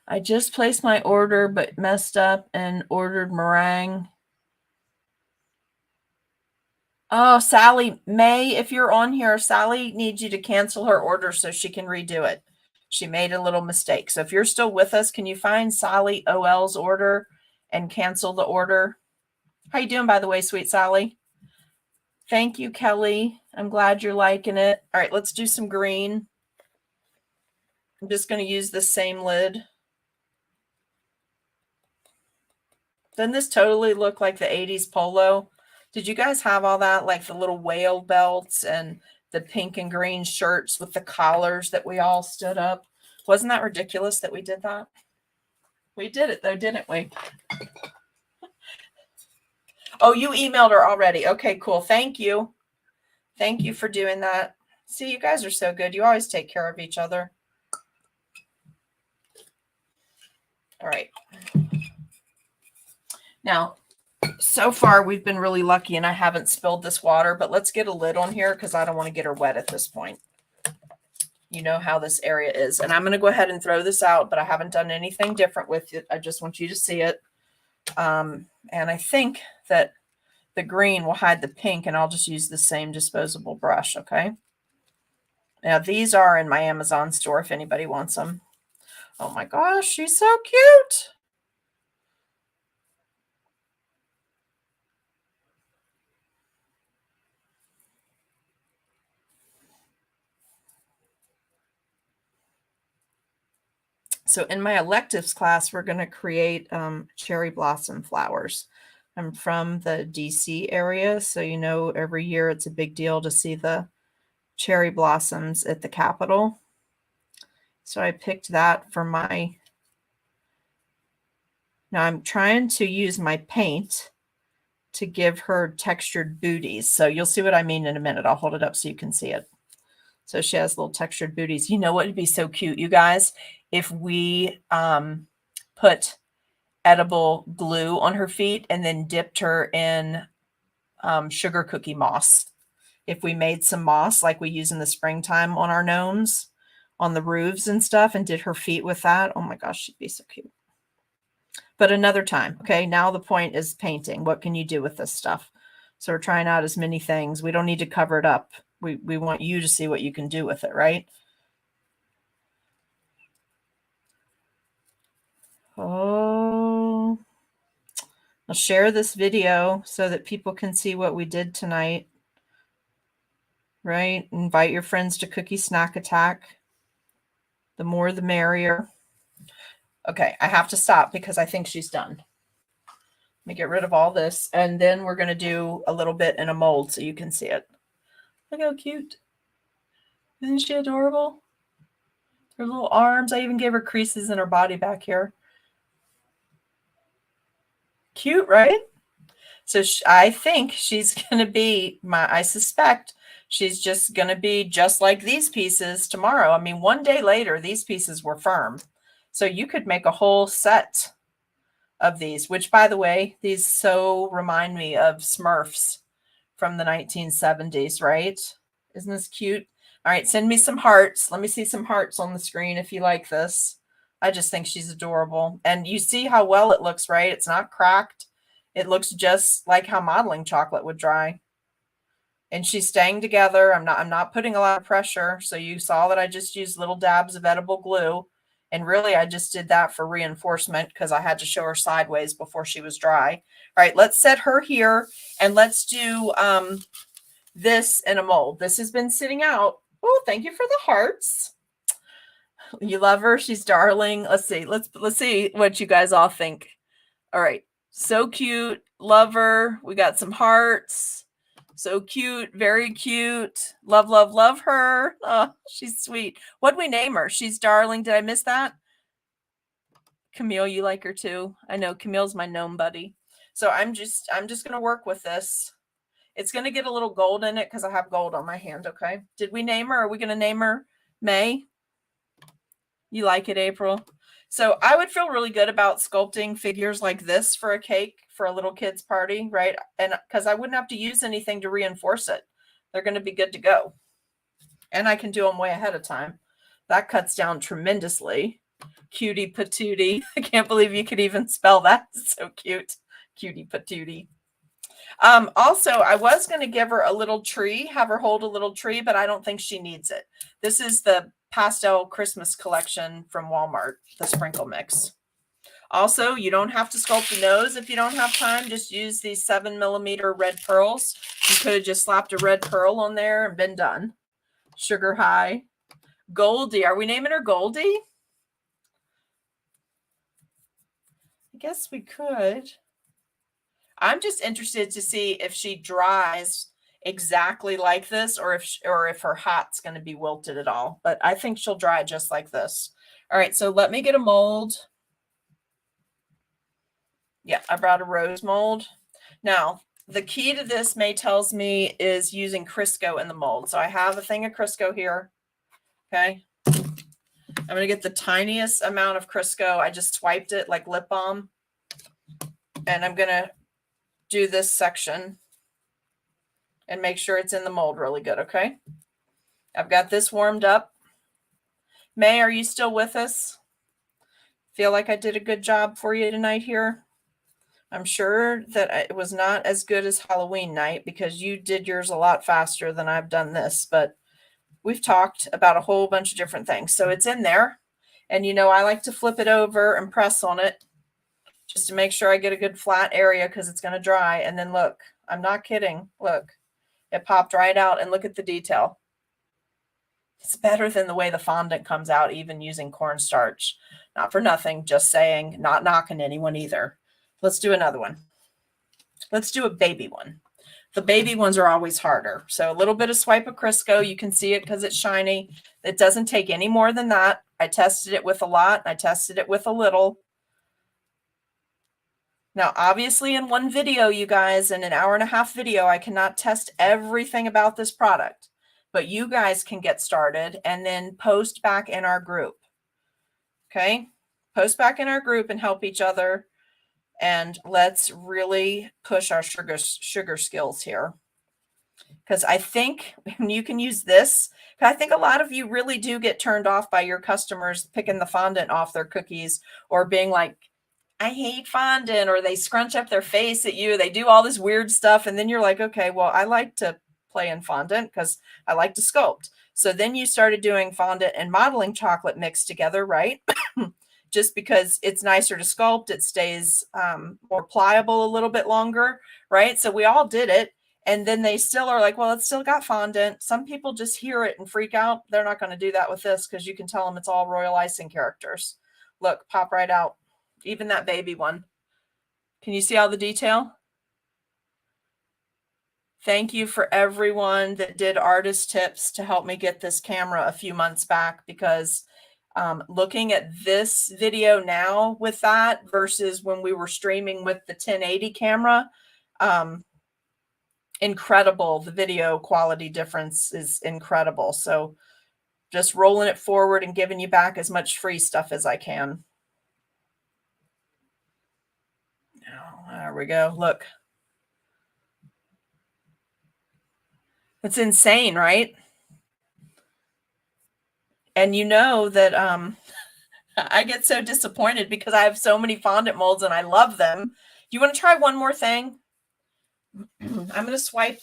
I just placed my order, but messed up and ordered meringue. Oh, Sally, May, if you're on here, Sally needs you to cancel her order so she can redo it. She made a little mistake. So if you're still with us, can you find Sally OL's order and cancel the order? How you doing, by the way, sweet Sally? Thank you, Kelly. I'm glad you're liking it. All right, let's do some green. I'm just going to use the same lid. Doesn't this totally look like the 80s polo? Did you guys have all that, like the little whale belts and the pink and green shirts with the collars that we all stood up? Wasn't that ridiculous that we did that? We did it though, didn't we? Oh, you emailed her already. Okay, cool. Thank you. Thank you for doing that. See, you guys are so good. You always take care of each other. All right. Now, so far we've been really lucky and I haven't spilled this water, but let's get a lid on here because I don't want to get her wet at this point. You know how this area is. And I'm going to go ahead and throw this out, but I haven't done anything different with it. I just want you to see it. And I think that the green will hide the pink, and I'll just use the same disposable brush, okay? Now, these are in my Amazon store if anybody wants them. Oh my gosh, she's so cute. So in my electives class, we're going to create cherry blossom flowers. I'm from the DC area, so you know every year it's a big deal to see the cherry blossoms at the Capitol. So I picked that for my... Now I'm trying to use my paint to give her textured booties. So you'll see what I mean in a minute. I'll hold it up so you can see it. So she has little textured booties. You know what would be so cute, you guys? If we put edible glue on her feet and then dipped her in sugar cookie moss. If we made some moss like we use in the springtime on our gnomes, on the roofs and stuff, and did her feet with that, oh my gosh, she'd be so cute. But another time, okay? Now the point is painting. What can you do with this stuff? So we're trying out as many things. We don't need to cover it up. We want you to see what you can do with it, right? Oh, I'll share this video so that people can see what we did tonight, right? Invite your friends to Cookie Snack Attack. The more, the merrier. Okay, I have to stop because I think she's done. Let me get rid of all this, and then we're going to do a little bit in a mold so you can see it. Look how cute. Isn't she adorable? Her little arms. I even gave her creases in her body back here. Cute, right? So I think she's going to be, I suspect she's just going to be just like these pieces tomorrow. I mean, one day later, these pieces were firm. So you could make a whole set of these, which, by the way, these so remind me of Smurfs from the 1970s, right? Isn't this cute? All right, send me some hearts. Let me see some hearts on the screen if you like this. I just think she's adorable. And you see how well it looks, right? It's not cracked. It looks just like how modeling chocolate would dry. And she's staying together. I'm not putting a lot of pressure. So you saw that I just used little dabs of edible glue. And really, I just did that for reinforcement because I had to show her sideways before she was dry. All right, let's set her here. And let's do this in a mold. This has been sitting out. Oh, thank you for the hearts. You love her. She's darling. Let's see. Let's see what you guys all think. All right. So cute. Love her. We got some hearts. So cute. Very cute. Love, love, love her. Oh, she's sweet. What'd we name her? She's darling. Did I miss that? Camille, you like her too. I know Camille's my gnome buddy. So I'm just going to work with this. It's going to get a little gold in it because I have gold on my hand, okay? Did we name her? Are we going to name her May? You like it, April? So I would feel really good about sculpting figures like this for a cake for a little kid's party, right? And because I wouldn't have to use anything to reinforce it. They're going to be good to go. And I can do them way ahead of time. That cuts down tremendously. Cutie patootie. I can't believe you could even spell that. It's so cute. Cutie patootie. Also, I was going to give her a little tree, have her hold a little tree, but I don't think she needs it. This is the pastel Christmas collection from Walmart, the sprinkle mix. Also, you don't have to sculpt the nose if you don't have time. Just use these 7mm red pearls. You could have just slapped a red pearl on there and been done. Sugar High. Goldie. Are we naming her Goldie? I guess we could. I'm just interested to see if she dries exactly like this or if her hat's going to be wilted at all. But I think she'll dry just like this. All right, so let me get a mold. Yeah, I brought a rose mold. Now, the key to this, May tells me, is using Crisco in the mold. So I have a thing of Crisco here. Okay. I'm going to get the tiniest amount of Crisco. I just swiped it like lip balm. And I'm going to do this section and make sure it's in the mold really good, okay? I've got this warmed up. May, are you still with us? Feel like I did a good job for you tonight here? I'm sure that it was not as good as Halloween night because you did yours a lot faster than I've done this, but we've talked about a whole bunch of different things. So it's in there. And you know, I like to flip it over and press on it just to make sure I get a good flat area because it's going to dry. And then look, I'm not kidding. Look, it popped right out and look at the detail. It's better than the way the fondant comes out, even using cornstarch. Not for nothing, just saying, not knocking anyone either. Let's do another one. Let's do a baby one. The baby ones are always harder. So a little bit of swipe of Crisco. You can see it because it's shiny. It doesn't take any more than that. I tested it with a lot. I tested it with a little. Now, obviously in one video, you guys, in an 1.5-hour video, I cannot test everything about this product, but you guys can get started and then post back in our group. Okay. Post back in our group and help each other. And let's really push our sugar skills here. Because I think you can use this. I think a lot of you really do get turned off by your customers picking the fondant off their cookies or being like, I hate fondant, or they scrunch up their face at you. They do all this weird stuff. And then you're like, okay, well, I like to play in fondant because I like to sculpt. So then you started doing fondant and modeling chocolate mixed together, right? Just because it's nicer to sculpt, it stays more pliable a little bit longer, right? So we all did it. And then they still are like, well, it's still got fondant. Some people just hear it and freak out. They're not going to do that with this because you can tell them it's all royal icing characters. Look, pop right out. Even that baby one. Can you see all the detail? Thank you for everyone that did artist tips to help me get this camera a few months back, because looking at this video now with that versus when we were streaming with the 1080 camera, incredible. The video quality difference is incredible. So just rolling it forward and giving you back as much free stuff as I can. There we go. Look. It's insane, right? And you know that I get so disappointed because I have so many fondant molds and I love them. Do you want to try one more thing? I'm going to swipe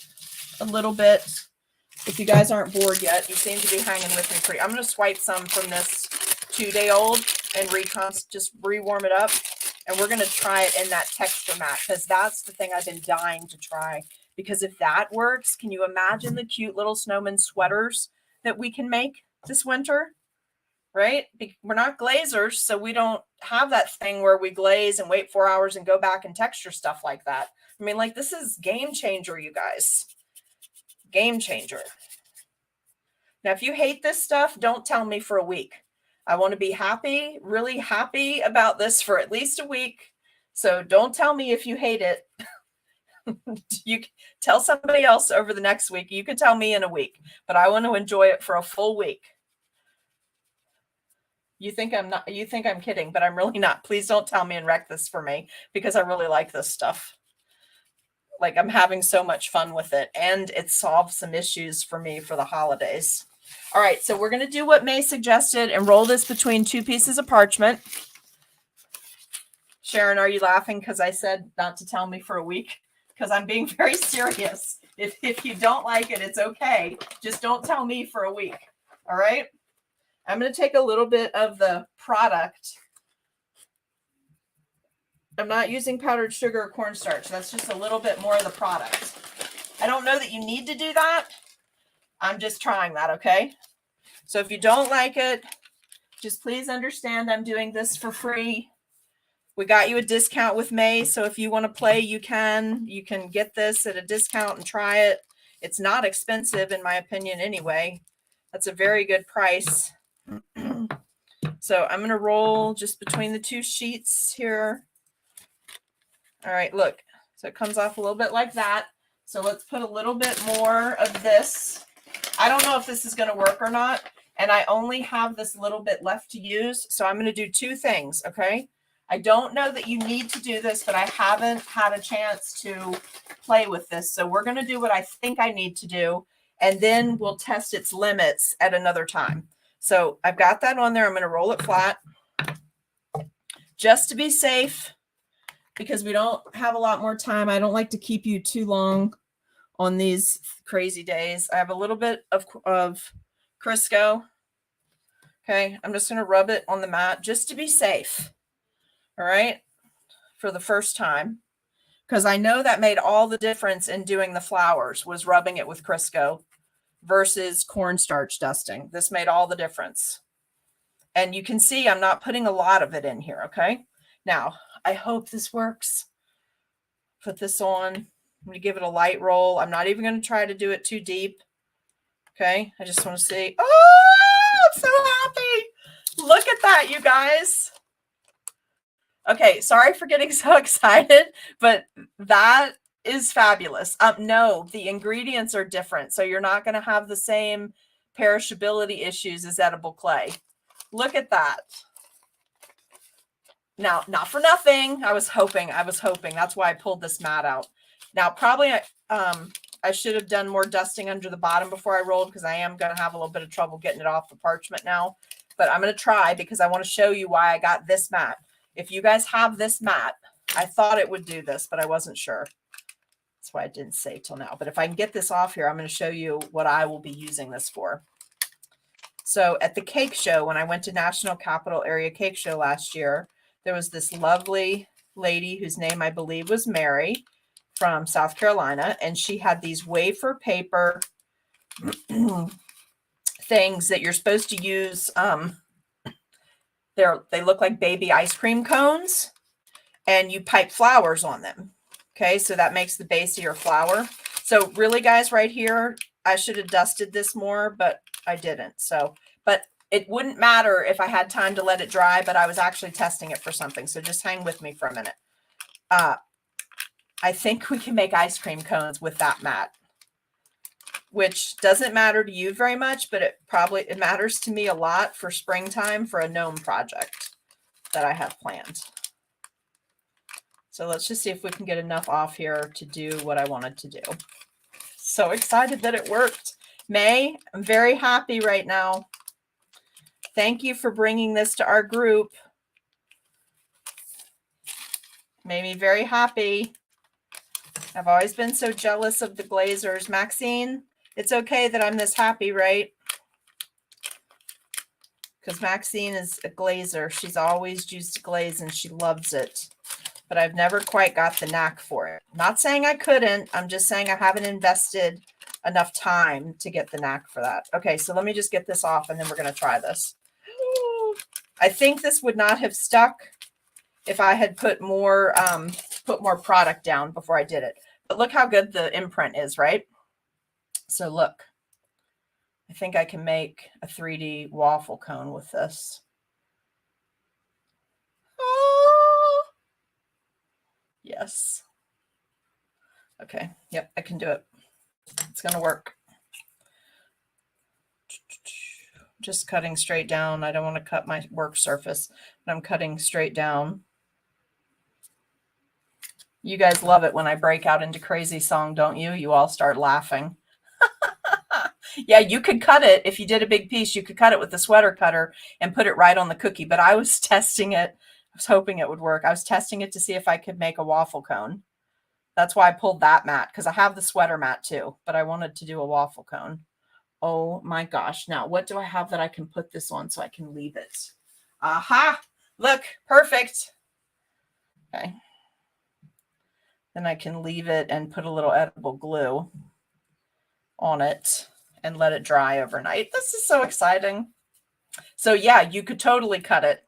a little bit. If you guys aren't bored yet, you seem to be hanging with me pretty. I'm going to swipe some from this 2-day-old and just re-warm it up. And we're going to try it in that texture mat because that's the thing I've been dying to try. Because if that works, can you imagine the cute little snowman sweaters that we can make this winter? Right? We're not glazers, so we don't have that thing where we glaze and wait 4 hours and go back and texture stuff like that. I mean, like, this is game changer, you guys. Game changer. Now, if you hate this stuff, don't tell me for a week. I want to be happy, really happy about this for at least a week. So don't tell me if you hate it. You tell somebody else over the next week. You can tell me in a week, but I want to enjoy it for a full week. You think I'm kidding, but I'm really not. Please don't tell me and wreck this for me, because I really like this stuff. Like, I'm having so much fun with it, and it solves some issues for me for the holidays. All right, so we're going to do what May suggested and roll this between 2 pieces of parchment. Sharon, are you laughing because I said not to tell me for a week? Because I'm being very serious. If you don't like it, it's okay. Just don't tell me for a week. All right? I'm going to take a little bit of the product. I'm not using powdered sugar or cornstarch. That's just a little bit more of the product. I don't know that you need to do that. I'm just trying that, okay? So if you don't like it, just please understand I'm doing this for free. We got you a discount with May, so if you want to play, you can. You can get this at a discount and try it. It's not expensive, in my opinion, anyway. That's a very good price. So I'm going to roll just between the 2 sheets here. All right, look. So it comes off a little bit like that. So let's put a little bit more of this. I don't know if this is going to work or not, and I only have this little bit left to use. So I'm going to do 2 things, okay? I don't know that you need to do this, but I haven't had a chance to play with this. So we're going to do what I think I need to do, and then we'll test its limits at another time. So I've got that on there. I'm going to roll it flat just to be safe, because we don't have a lot more time. I don't like to keep you too long on these crazy days. I have a little bit of Crisco. Okay, I'm just going to rub it on the mat just to be safe. All right, for the first time, because I know that made all the difference in doing the flowers, was rubbing it with Crisco versus cornstarch dusting. This made all the difference. And you can see I'm not putting a lot of it in here, okay? Now, I hope this works. Put this on. I'm going to give it a light roll. I'm not even going to try to do it too deep. Okay, I just want to see. Oh, I'm so happy. Look at that, you guys. Okay, sorry for getting so excited, but that is fabulous. No, the ingredients are different, so you're not going to have the same perishability issues as edible clay. Look at that. Now, not for nothing. I was hoping. That's why I pulled this mat out. Now, probably I should have done more dusting under the bottom before I rolled, because I am going to have a little bit of trouble getting it off the parchment now. But I'm going to try, because I want to show you why I got this mat. If you guys have this mat, I thought it would do this, but I wasn't sure. That's why I didn't say till now. But if I can get this off here, I'm going to show you what I will be using this for. So at the cake show, when I went to National Capital Area Cake Show last year, there was this lovely lady whose name I believe was Mary from South Carolina. And she had these wafer paper things that you're supposed to use. They look like baby ice cream cones, and you pipe flowers on them. Okay, so that makes the base of your flower. So really, guys, right here, I should have dusted this more, but I didn't. So, but it wouldn't matter if I had time to let it dry, but I was actually testing it for something. So just hang with me for a minute. I think we can make ice cream cones with that mat, which doesn't matter to you very much, but it matters to me a lot for springtime for a gnome project that I have planned. So let's just see if we can get enough off here to do what I wanted to do. So excited that it worked. May, I'm very happy right now. Thank you for bringing this to our group. Made me very happy. I've always been so jealous of the glazers. Maxine, it's okay that I'm this happy, right? Because Maxine is a glazer. She's always used to glaze and she loves it. But I've never quite got the knack for it. Not saying I couldn't. I'm just saying I haven't invested enough time to get the knack for that. Okay, so let me just get this off and then we're going to try this. I think this would not have stuck if I had put more product down before I did it. But look how good the imprint is, right? So look, I think I can make a 3D waffle cone with this. Oh, yes. Okay, yep, I can do it. It's going to work. Just cutting straight down. I don't want to cut my work surface, but I'm cutting straight down. You guys love it when I break out into crazy song, don't you? You all start laughing. Yeah, you could cut it. If you did a big piece, you could cut it with the sweater cutter and put it right on the cookie. But I was testing it. I was hoping it would work. I was testing it to see if I could make a waffle cone. That's why I pulled that mat, because I have the sweater mat too, but I wanted to do a waffle cone. Oh my gosh. Now, what do I have that I can put this on so I can leave it? Aha! Look, perfect. Okay. Then I can leave it and put a little edible glue on it and let it dry overnight. This is so exciting. So yeah, you could totally cut it.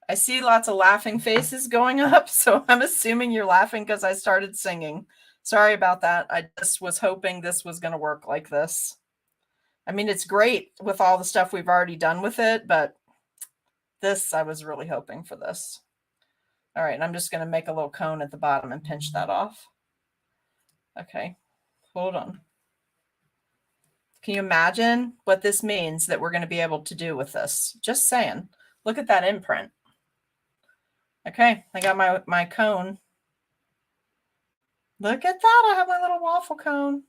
I see lots of laughing faces going up, so I'm assuming you're laughing because I started singing. Sorry about that. I just was hoping this was going to work like this. I mean, it's great with all the stuff we've already done with it, but this, I was really hoping for this. All right, and I'm just going to make a little cone at the bottom and pinch that off. Okay, hold on. Can you imagine what this means that we're going to be able to do with this? Just saying. Look at that imprint. Okay, I got my cone. Look at that. I have my little waffle cone.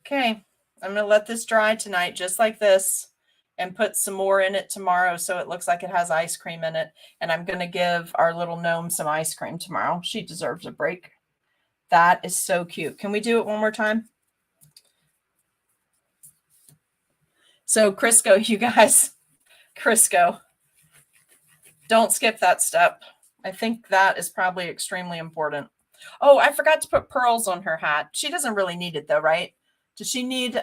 Okay, I'm going to let this dry tonight just like this and put some more in it tomorrow so it looks like it has ice cream in it. And I'm going to give our little gnome some ice cream tomorrow. She deserves a break. That is so cute. Can we do it one more time? So Crisco, you guys, Crisco, don't skip that step. I think that is probably extremely important. Oh, I forgot to put pearls on her hat. She doesn't really need it though, right? Does she need,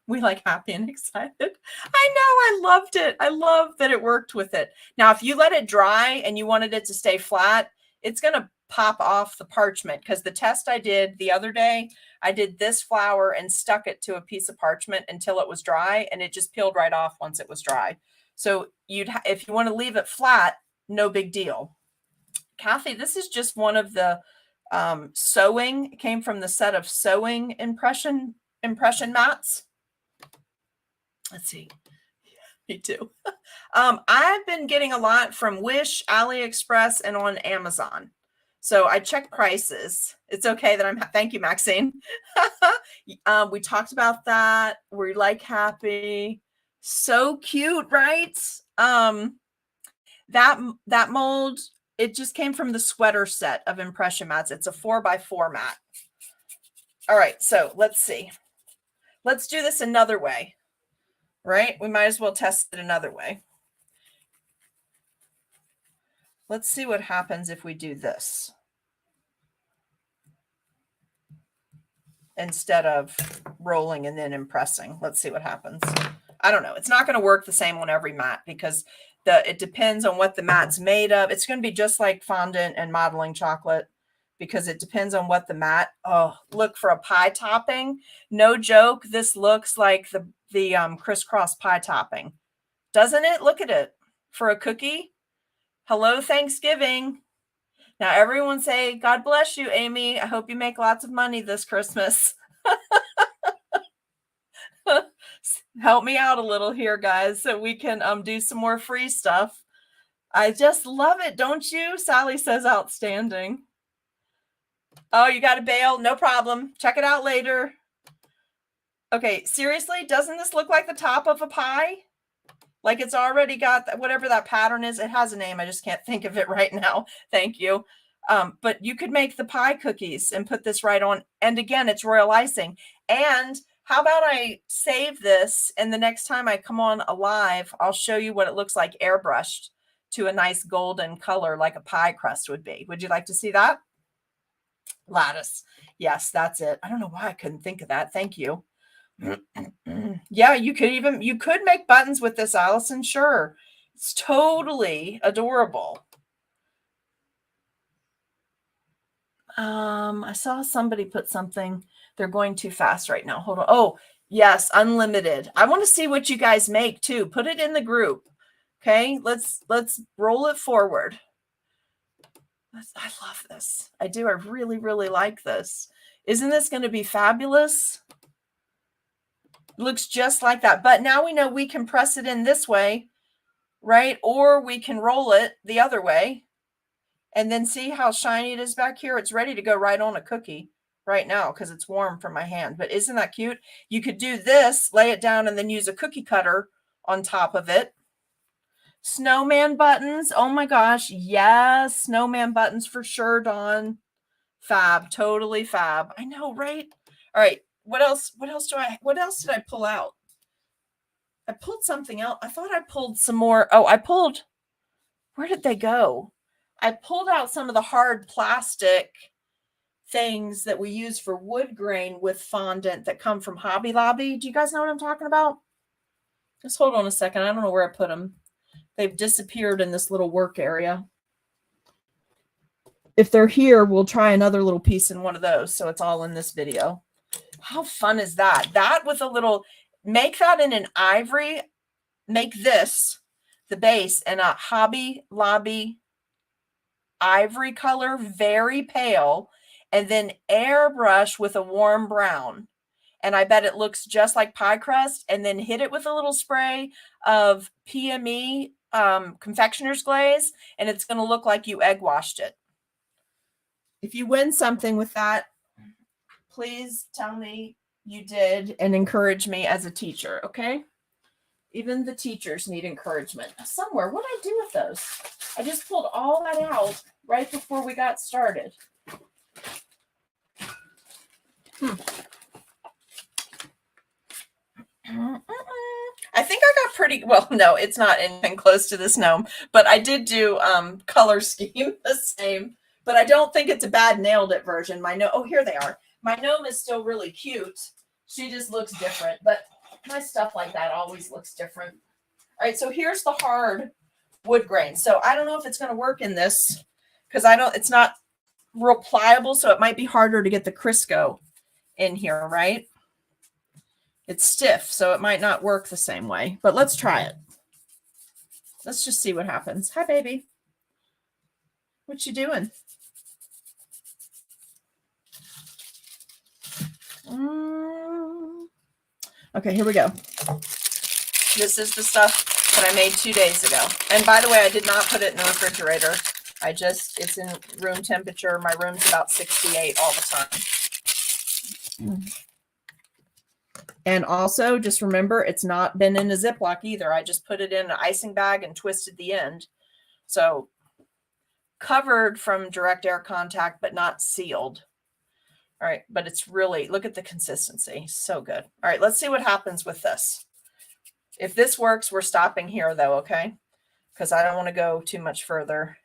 we like happy and excited. I know, I loved it. I love that it worked with it. Now, if you let it dry and you wanted it to stay flat, it's going to pop off the parchment, because the test I did the other day, I did this flower and stuck it to a piece of parchment until it was dry, and it just peeled right off once it was dry. So if you want to leave it flat, no big deal. Kathy, this is just one of the sewing. It came from the set of sewing impression mats. Let's see. Me too. I've been getting a lot from Wish, AliExpress, and on Amazon. So I check prices. It's okay that I'm, thank you, Maxine. We talked about that. We're like happy. So cute, right? That mold, it just came from the sweater set of impression mats. It's a 4x4 mat. All right, so let's see. Let's do this another way, right? We might as well test it another way. Let's see what happens if we do this instead of rolling and then impressing. Let's see what happens. I don't know. It's not going to work the same on every mat because it depends on what the mat's made of. It's going to be just like fondant and modeling chocolate because it depends on what the mat. Oh, look, for a pie topping. No joke. This looks like the crisscross pie topping. Doesn't it? Look at it. For a cookie. Hello, Thanksgiving. Now everyone say, God bless you, Amy. I hope you make lots of money this Christmas. Help me out a little here, guys, so we can do some more free stuff. I just love it, don't you? Sally says outstanding. Oh, you got to bail? No problem. Check it out later. Okay, seriously, doesn't this look like the top of a pie? Like it's already got whatever that pattern is. It has a name. I just can't think of it right now. Thank you. But you could make the pie cookies and put this right on. And again, it's royal icing. And how about I save this and the next time I come on live, I'll show you what it looks like airbrushed to a nice golden color like a pie crust would be. Would you like to see that? Lattice. Yes, that's it. I don't know why I couldn't think of that. Thank you. Yeah, you could make buttons with this, Allison. Sure. It's totally adorable. I saw somebody put something. They're going too fast right now. Hold on. Oh, yes, unlimited. I want to see what you guys make too. Put it in the group. Okay, let's roll it forward. I love this. I do. I really, really like this. Isn't this going to be fabulous? Looks just like that. But now we know we can press it in this way, right? Or we can roll it the other way. And then see how shiny it is back here? It's ready to go right on a cookie right now because it's warm from my hand. But isn't that cute? You could do this, lay it down, and then use a cookie cutter on top of it. Snowman buttons. Oh my gosh. Yes. Snowman buttons for sure, Dawn. Fab. Totally fab. I know, right? All right. What else did I pull out? I pulled something else. I thought I pulled some more. Oh, where did they go? I pulled out some of the hard plastic things that we use for wood grain with fondant that come from Hobby Lobby. Do you guys know what I'm talking about? Just hold on a second. I don't know where I put them. They've disappeared in this little work area. If they're here, we'll try another little piece in one of those. So it's all in this video. How fun is that? That with a little, make that in an ivory, make this the base in a Hobby Lobby ivory color, very pale, and then airbrush with a warm brown. And I bet it looks just like pie crust, and then hit it with a little spray of PME confectioner's glaze, and it's going to look like you egg washed it. If you win something with that, please tell me you did and encourage me as a teacher, okay? Even the teachers need encouragement. Somewhere, what did I do with those? I just pulled all that out right before we got started. I think I got pretty well. No, it's not anything close to this gnome, but I did do color scheme the same. But I don't think it's a bad nailed it version. Oh, here they are. My gnome is still really cute. She just looks different, but my stuff like that always looks different. All right, so here's the hard wood grain. So I don't know if it's going to work in this because it's not real pliable, so it might be harder to get the Crisco in here, right? It's stiff, so it might not work the same way, but let's try it. Let's just see what happens. Hi, baby. What you doing? Okay, here we go. This is the stuff that I made 2 days ago. And by the way, I did not put it in the refrigerator. It's in room temperature. My room's about 68 all the time. And also, just remember, it's not been in a Ziploc either. I just put it in an icing bag and twisted the end. So covered from direct air contact, but not sealed. All right, but it's really, look at the consistency. So good. All right, let's see what happens with this. If this works, we're stopping here though, okay? Because I don't want to go too much further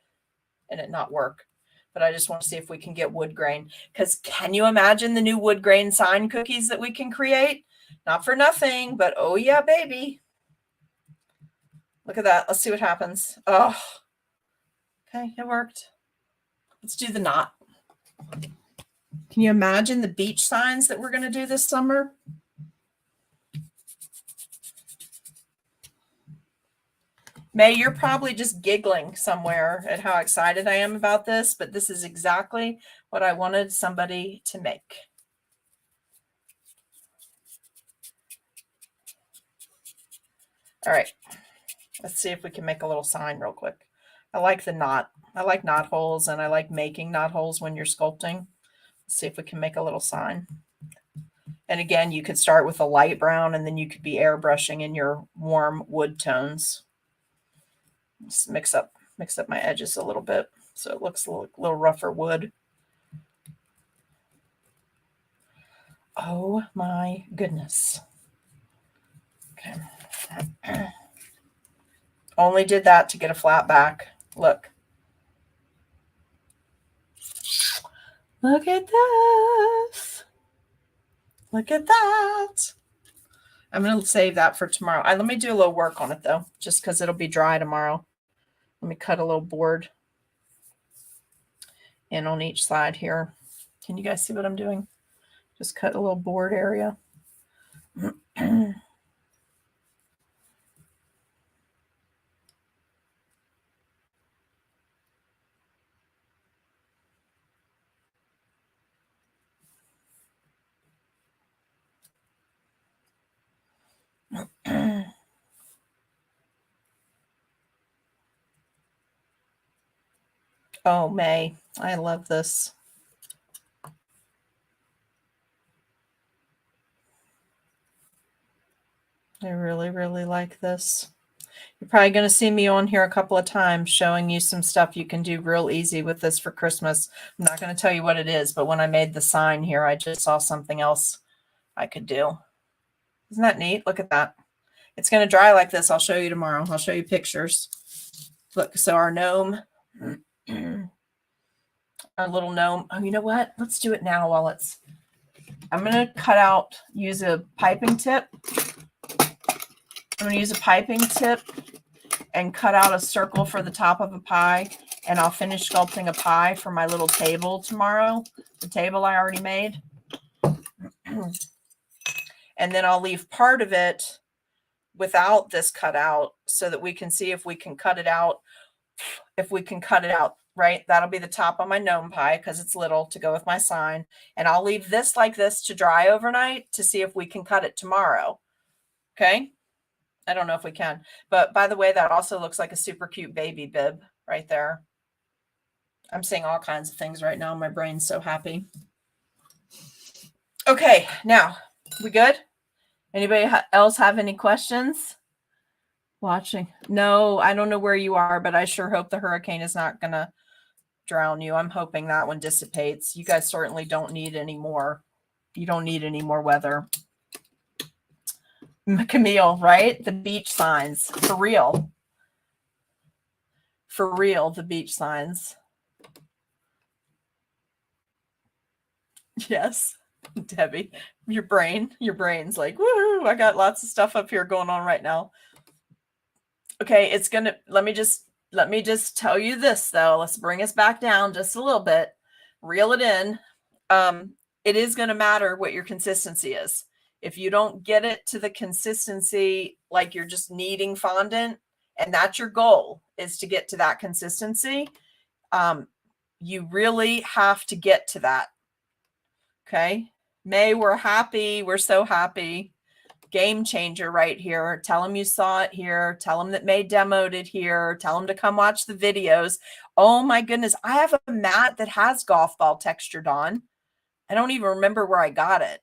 and it not work. But I just want to see if we can get wood grain. Because can you imagine the new wood grain sign cookies that we can create? Not for nothing, but oh yeah, baby. Look at that. Let's see what happens. Oh, okay, it worked. Let's do the knot. Can you imagine the beach signs that we're going to do this summer? May, you're probably just giggling somewhere at how excited I am about this, but this is exactly what I wanted somebody to make. All right, let's see if we can make a little sign real quick. I like the knot. I like knot holes, and I like making knot holes when you're sculpting. Let's see if we can make a little sign. And again, you could start with a light brown, and then you could be airbrushing in your warm wood tones. Just mix up my edges a little bit so it looks a little rougher wood. Oh my goodness. Okay. Only did that to get a flat back. Look. Look at this. Look at that. I'm going to save that for tomorrow. Let me do a little work on it though, just because it'll be dry tomorrow. Let me cut a little board in on each side here. Can you guys see what I'm doing? Just cut a little board area. Oh, May, I love this. I really, really like this. You're probably going to see me on here a couple of times showing you some stuff you can do real easy with this for Christmas. I'm not going to tell you what it is, but when I made the sign here, I just saw something else I could do. Isn't that neat? Look at that. It's going to dry like this. I'll show you tomorrow. I'll show you pictures. Look, so our gnome, our little gnome. Oh, you know what? Let's do it now while it's, I'm going to cut out, use a piping tip. I'm going to use a piping tip and cut out a circle for the top of a pie. And I'll finish sculpting a pie for my little table tomorrow. The table I already made. And then I'll leave part of it without this cut out so that we can see if we can cut it out. If we can cut it out, right? That'll be the top of my gnome pie because it's little to go with my sign. And I'll leave this like this to dry overnight to see if we can cut it tomorrow. Okay. I don't know if we can, but by the way, that also looks like a super cute baby bib right there. I'm seeing all kinds of things right now. My brain's so happy. Okay. Now we good? Anybody else have any questions? Watching? No, I don't know where you are, but I sure hope the hurricane is not going to drown you. I'm hoping that one dissipates. You guys certainly don't need any more. You don't need any more weather. Camille, right? The beach signs. For real. For real, the beach signs. Yes. Debbie, your brain's like, woo, I got lots of stuff up here going on right now. Okay, it's gonna, let me just tell you this though. Let's bring us back down just a little bit. reel it in. It is going to matter what your consistency is. If you don't get it to the consistency, like you're just kneading fondant, and that's your goal, is to get to that consistency, you really have to get to that. Okay. May, we're happy. We're so happy. Game changer right here. Tell them you saw it here. Tell them that May demoed it here. Tell them to come watch the videos. Oh my goodness. I have a mat that has golf ball textured on. I don't even remember where I got it.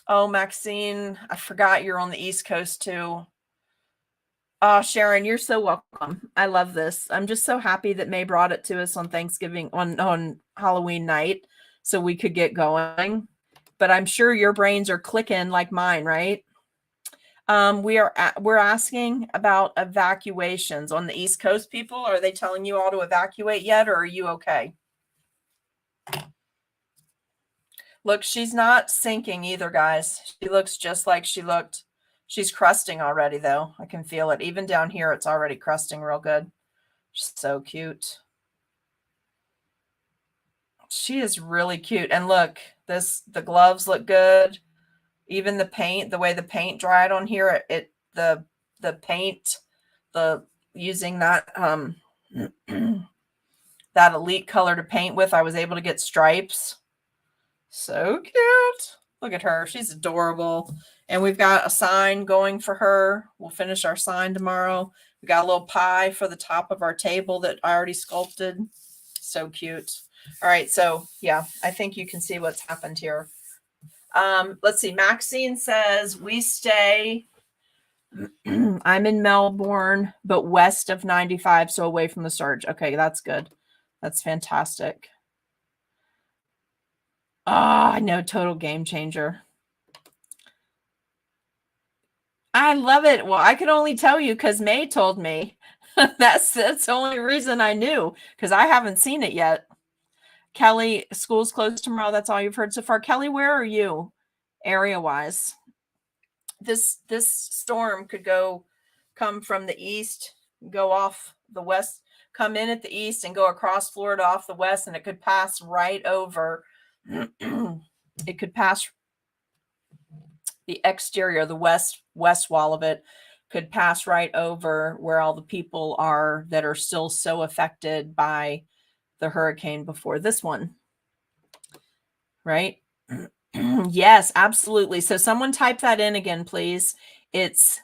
Oh, Maxine, I forgot you're on the East Coast too. Oh, Sharon, you're so welcome. I love this. I'm just so happy that May brought it to us on Thanksgiving, on Halloween night, so we could get going. But I'm sure your brains are clicking like mine, right? We're asking about evacuations on the East Coast. People, are they telling you all to evacuate yet, or are you okay? Look, she's not sinking either, guys. She looks just like she looked. She's crusting already, though. I can feel it. Even down here, it's already crusting real good. She's so cute. She is really cute. And look, the gloves look good. Even the paint, the way the paint dried on here, the paint, using that that elite color to paint with, I was able to get stripes. So cute. Look at her. She's adorable. And we've got a sign going for her. We'll finish our sign tomorrow. We got a little pie for the top of our table that I already sculpted. So cute. All right. So yeah, I think you can see what's happened here. Let's see. Maxine says we stay. I'm in Melbourne, but west of 95, so away from the surge. Okay, that's good. That's fantastic. Oh, I know, total game changer. I love it. Well, I could only tell you because May told me. That's the only reason I knew, because I haven't seen it yet. Kelly, school's closed tomorrow. That's all you've heard so far. Kelly, where are you area-wise? This storm could come from the east, go off the west, come in at the east and go across Florida off the west, and it could pass right over. It could pass the exterior, the west wall of it could pass right over where all the people are that are still so affected by the hurricane before this one. Right? Yes, absolutely. So someone type that in again, please. It's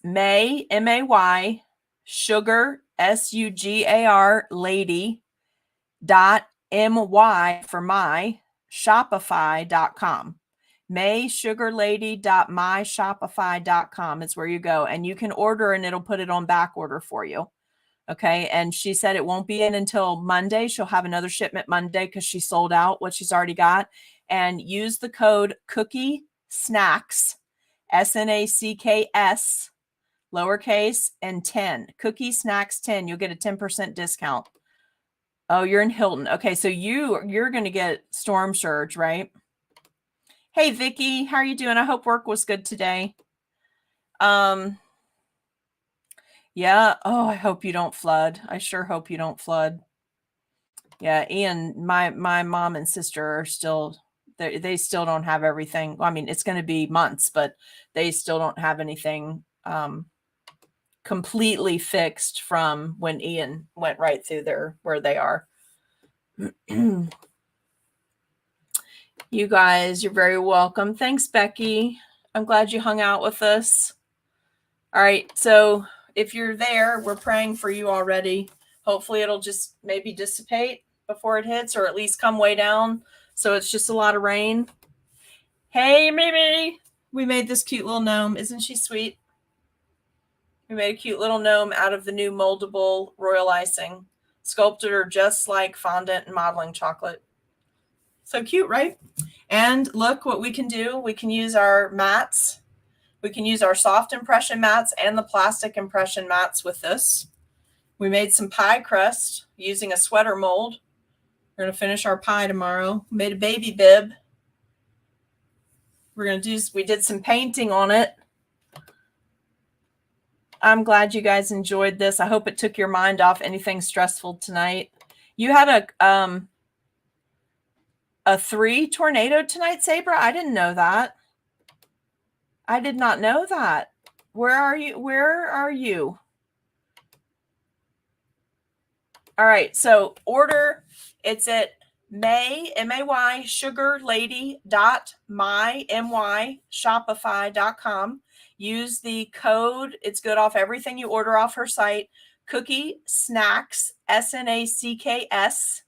May, M-A-Y, sugar, S-U-G-A-R, lady, .my for my, shopify.com. maysugarlady.myshopify.com is where you go, and you can order and it'll put it on back order for you. Okay. And she said it won't be in until Monday. She'll have another shipment Monday because she sold out what she's already got. And use the code cookie snacks, SNACKS, lowercase, and 10. Cookie snacks 10. You'll get a 10% discount. Oh, you're in Hilton. Okay, so you're going to get storm surge, right? Hey, Vicky, how are you doing? I hope work was good today. Yeah. Oh, I hope you don't flood. I sure hope you don't flood. Yeah, Ian, my mom and sister are still, they still don't have everything. I mean, it's going to be months, but they still don't have anything completely fixed from when Ian went right through there where they are. You guys, you're very welcome. Thanks, Becky. I'm glad you hung out with us. All right. So if you're there, we're praying for you already. Hopefully it'll just maybe dissipate before it hits, or at least come way down. So it's just a lot of rain. Hey, Mimi. We made this cute little gnome. Isn't she sweet? We made a cute little gnome out of the new Moldable Royal Icing. Sculpted her just like fondant and modeling chocolate. So cute, right? And look what we can do. We can use our mats. We can use our soft impression mats and the plastic impression mats with this. We made some pie crust using a sweater mold. We're going to finish our pie tomorrow. We made a baby bib. We did some painting on it. I'm glad you guys enjoyed this. I hope it took your mind off anything stressful tonight. You had a 3 tornado tonight, Sabra? I didn't know that. I did not know that. Where are you? Where are you? All right. So order. It's at May sugarlady.my Shopify.com. Use the code. It's good off everything you order off her site. Cookie Snacks, SNACKS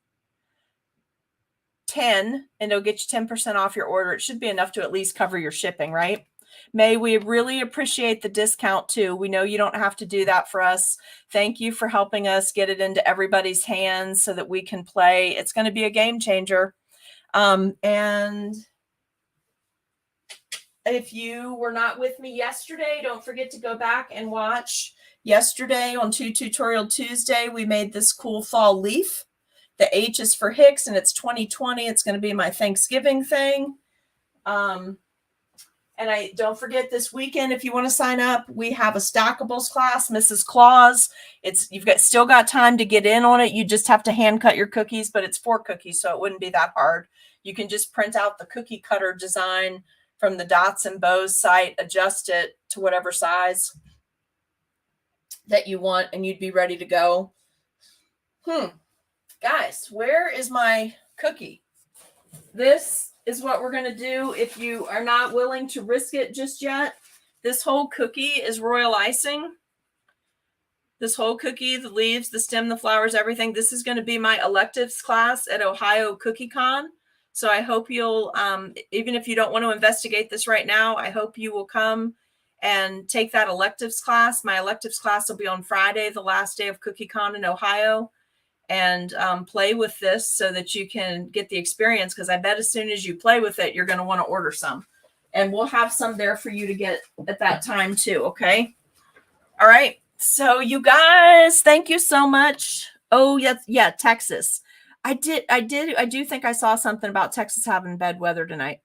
10, and it'll get you 10% off your order. It should be enough to at least cover your shipping, right? May, we really appreciate the discount too. We know you don't have to do that for us. Thank you for helping us get it into everybody's hands so that we can play. It's going to be a game changer. And if you were not with me yesterday, don't forget to go back and watch yesterday on Tutorial Tuesday. We made this cool fall leaf. The H is for Hicks, and it's 2020. It's going to be my Thanksgiving thing. And I don't forget this weekend, if you want to sign up, we have a stackables class, Mrs. Claus. You've still got time to get in on it. You just have to hand cut your cookies, but it's 4 cookies, so it wouldn't be that hard. You can just print out the cookie cutter design from the Dots and Bows site, adjust it to whatever size that you want, and you'd be ready to go. Guys, where is my cookie? This is what we're going to do if you are not willing to risk it just yet. This whole cookie is royal icing. This whole cookie, the leaves, the stem, the flowers, everything. This is going to be my electives class at Ohio Cookie Con. So I hope you'll, even if you don't want to investigate this right now, I hope you will come and take that electives class. My electives class will be on Friday, the last day of Cookie Con in Ohio. And play with this so that you can get the experience, because I bet as soon as you play with it, you're going to want to order some. And we'll have some there for you to get at that time too, okay? All right. So you guys, thank you so much. Oh, yeah, Texas. I do think I saw something about Texas having bad weather tonight.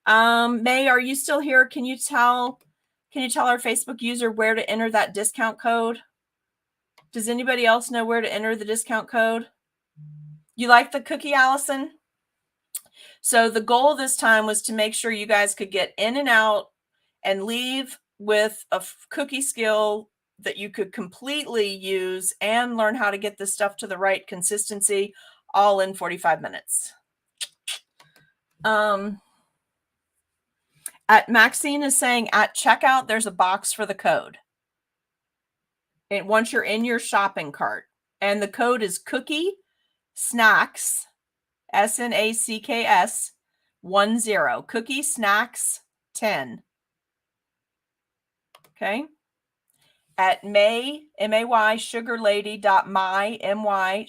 May, are you still here? Can you tell our Facebook user where to enter that discount code? Does anybody else know where to enter the discount code? You like the cookie, Allison? So the goal this time was to make sure you guys could get in and out and leave with a cookie skill that you could completely use and learn how to get this stuff to the right consistency all in 45 minutes. Maxine is saying at checkout, there's a box for the code. And once you're in your shopping cart, and the code is cookie snacks, SNACKS 10, cookie snacks 10. Okay. At May sugarlady.my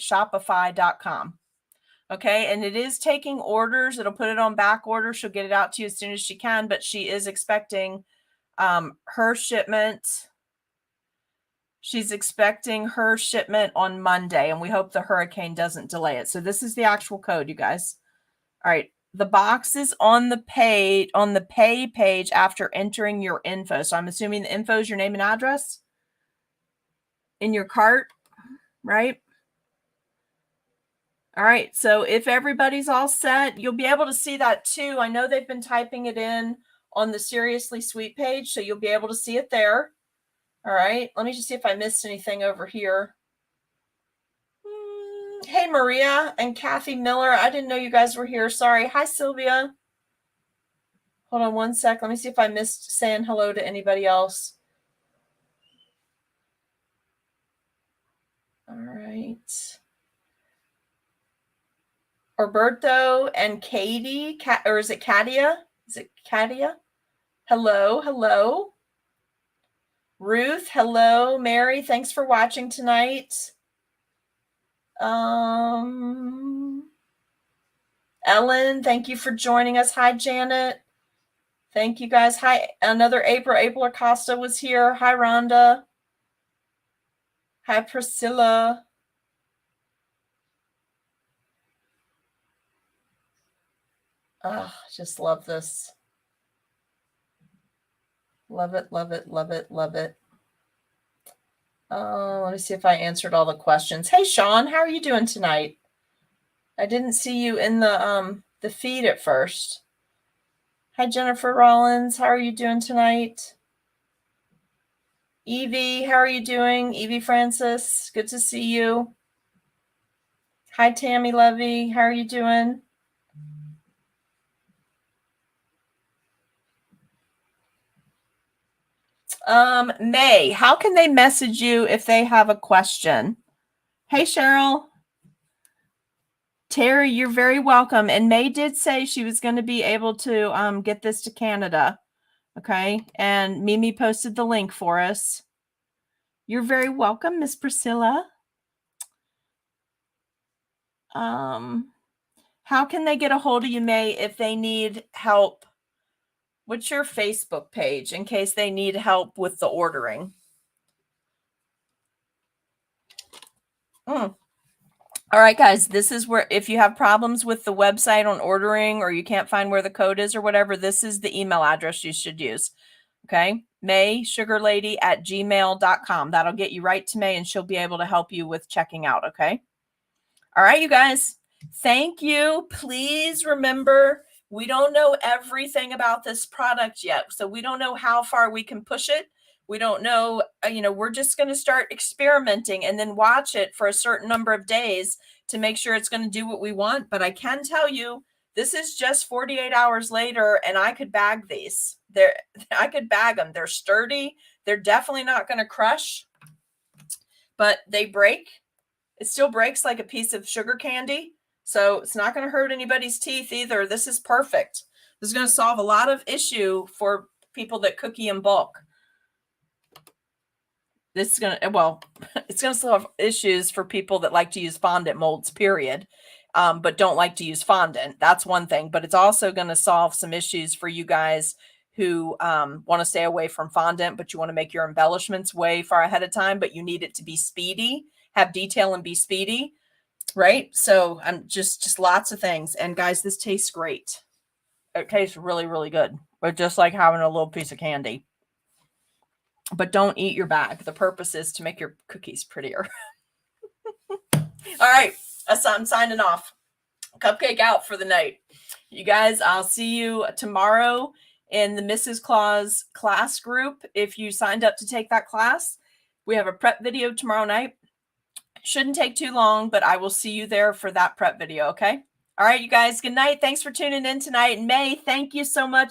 Shopify.com. Okay. And it is taking orders. It'll put it on back order. She'll get it out to you as soon as she can, but she is expecting her shipment. She's expecting her shipment on Monday, and we hope the hurricane doesn't delay it. So this is the actual code, you guys. All right. The box is on the pay page after entering your info. So I'm assuming the info is your name and address in your cart, right? All right. So if everybody's all set, you'll be able to see that too. I know they've been typing it in on the Seriously Sweet page, so you'll be able to see it there. All right, let me just see if I missed anything over here. Hey, Maria and Kathy Miller. I didn't know you guys were here. Sorry. Hi, Sylvia. Hold on one sec. Let me see if I missed saying hello to anybody else. All right. Roberto and Katie, or is it Katia? Is it Katia? Hello, hello. Ruth, hello. Mary, thanks for watching tonight. Ellen, thank you for joining us. Hi, Janet. Thank you, guys. Hi, another April. April Acosta was here. Hi, Rhonda. Hi, Priscilla. Oh, just love this. Love it, love it, love it, love it. Let me see if I answered all the questions. Hey, Sean, how are you doing tonight? I didn't see you in the feed at first. Hi, Jennifer Rollins. How are you doing tonight? Evie, how are you doing? Evie Francis, good to see you. Hi, Tammy Levy. How are you doing? May, how can they message you if they have a question? Hey, Cheryl. Terry, you're very welcome. And May did say she was going to be able to get this to Canada. Okay. And Mimi posted the link for us. You're very welcome, Miss Priscilla. How can they get a hold of you, May, if they need help? What's your Facebook page in case they need help with the ordering? All right, guys, this is where, if you have problems with the website on ordering or you can't find where the code is or whatever, this is the email address you should use. Okay. maysugarlady@gmail.com. That'll get you right to May and she'll be able to help you with checking out. Okay. All right, you guys. Thank you. Please remember, we don't know everything about this product yet. So we don't know how far we can push it. We don't know, we're just going to start experimenting and then watch it for a certain number of days to make sure it's going to do what we want. But I can tell you, this is just 48 hours later and I could bag these. I could bag them. They're sturdy. They're definitely not going to crush, but they break. It still breaks like a piece of sugar candy. So it's not going to hurt anybody's teeth either. This is perfect. This is going to solve a lot of issue for people that cookie in bulk. This is going to, well, it's going to solve issues for people that like to use fondant molds, period, but don't like to use fondant. That's one thing. But it's also going to solve some issues for you guys who want to stay away from fondant, but you want to make your embellishments way far ahead of time, but you need it to be speedy, have detail and be speedy, right? So I'm just lots of things. And guys, this tastes great. It tastes really, really good. But just like having a little piece of candy. But don't eat your bag. The purpose is to make your cookies prettier. All right, I'm signing off. Cupcake out for the night. You guys, I'll see you tomorrow in the Mrs. Claus class group. If you signed up to take that class, we have a prep video tomorrow night. Shouldn't take too long, but I will see you there for that prep video, okay? All right, you guys, good night. Thanks for tuning in tonight. And May, thank you so much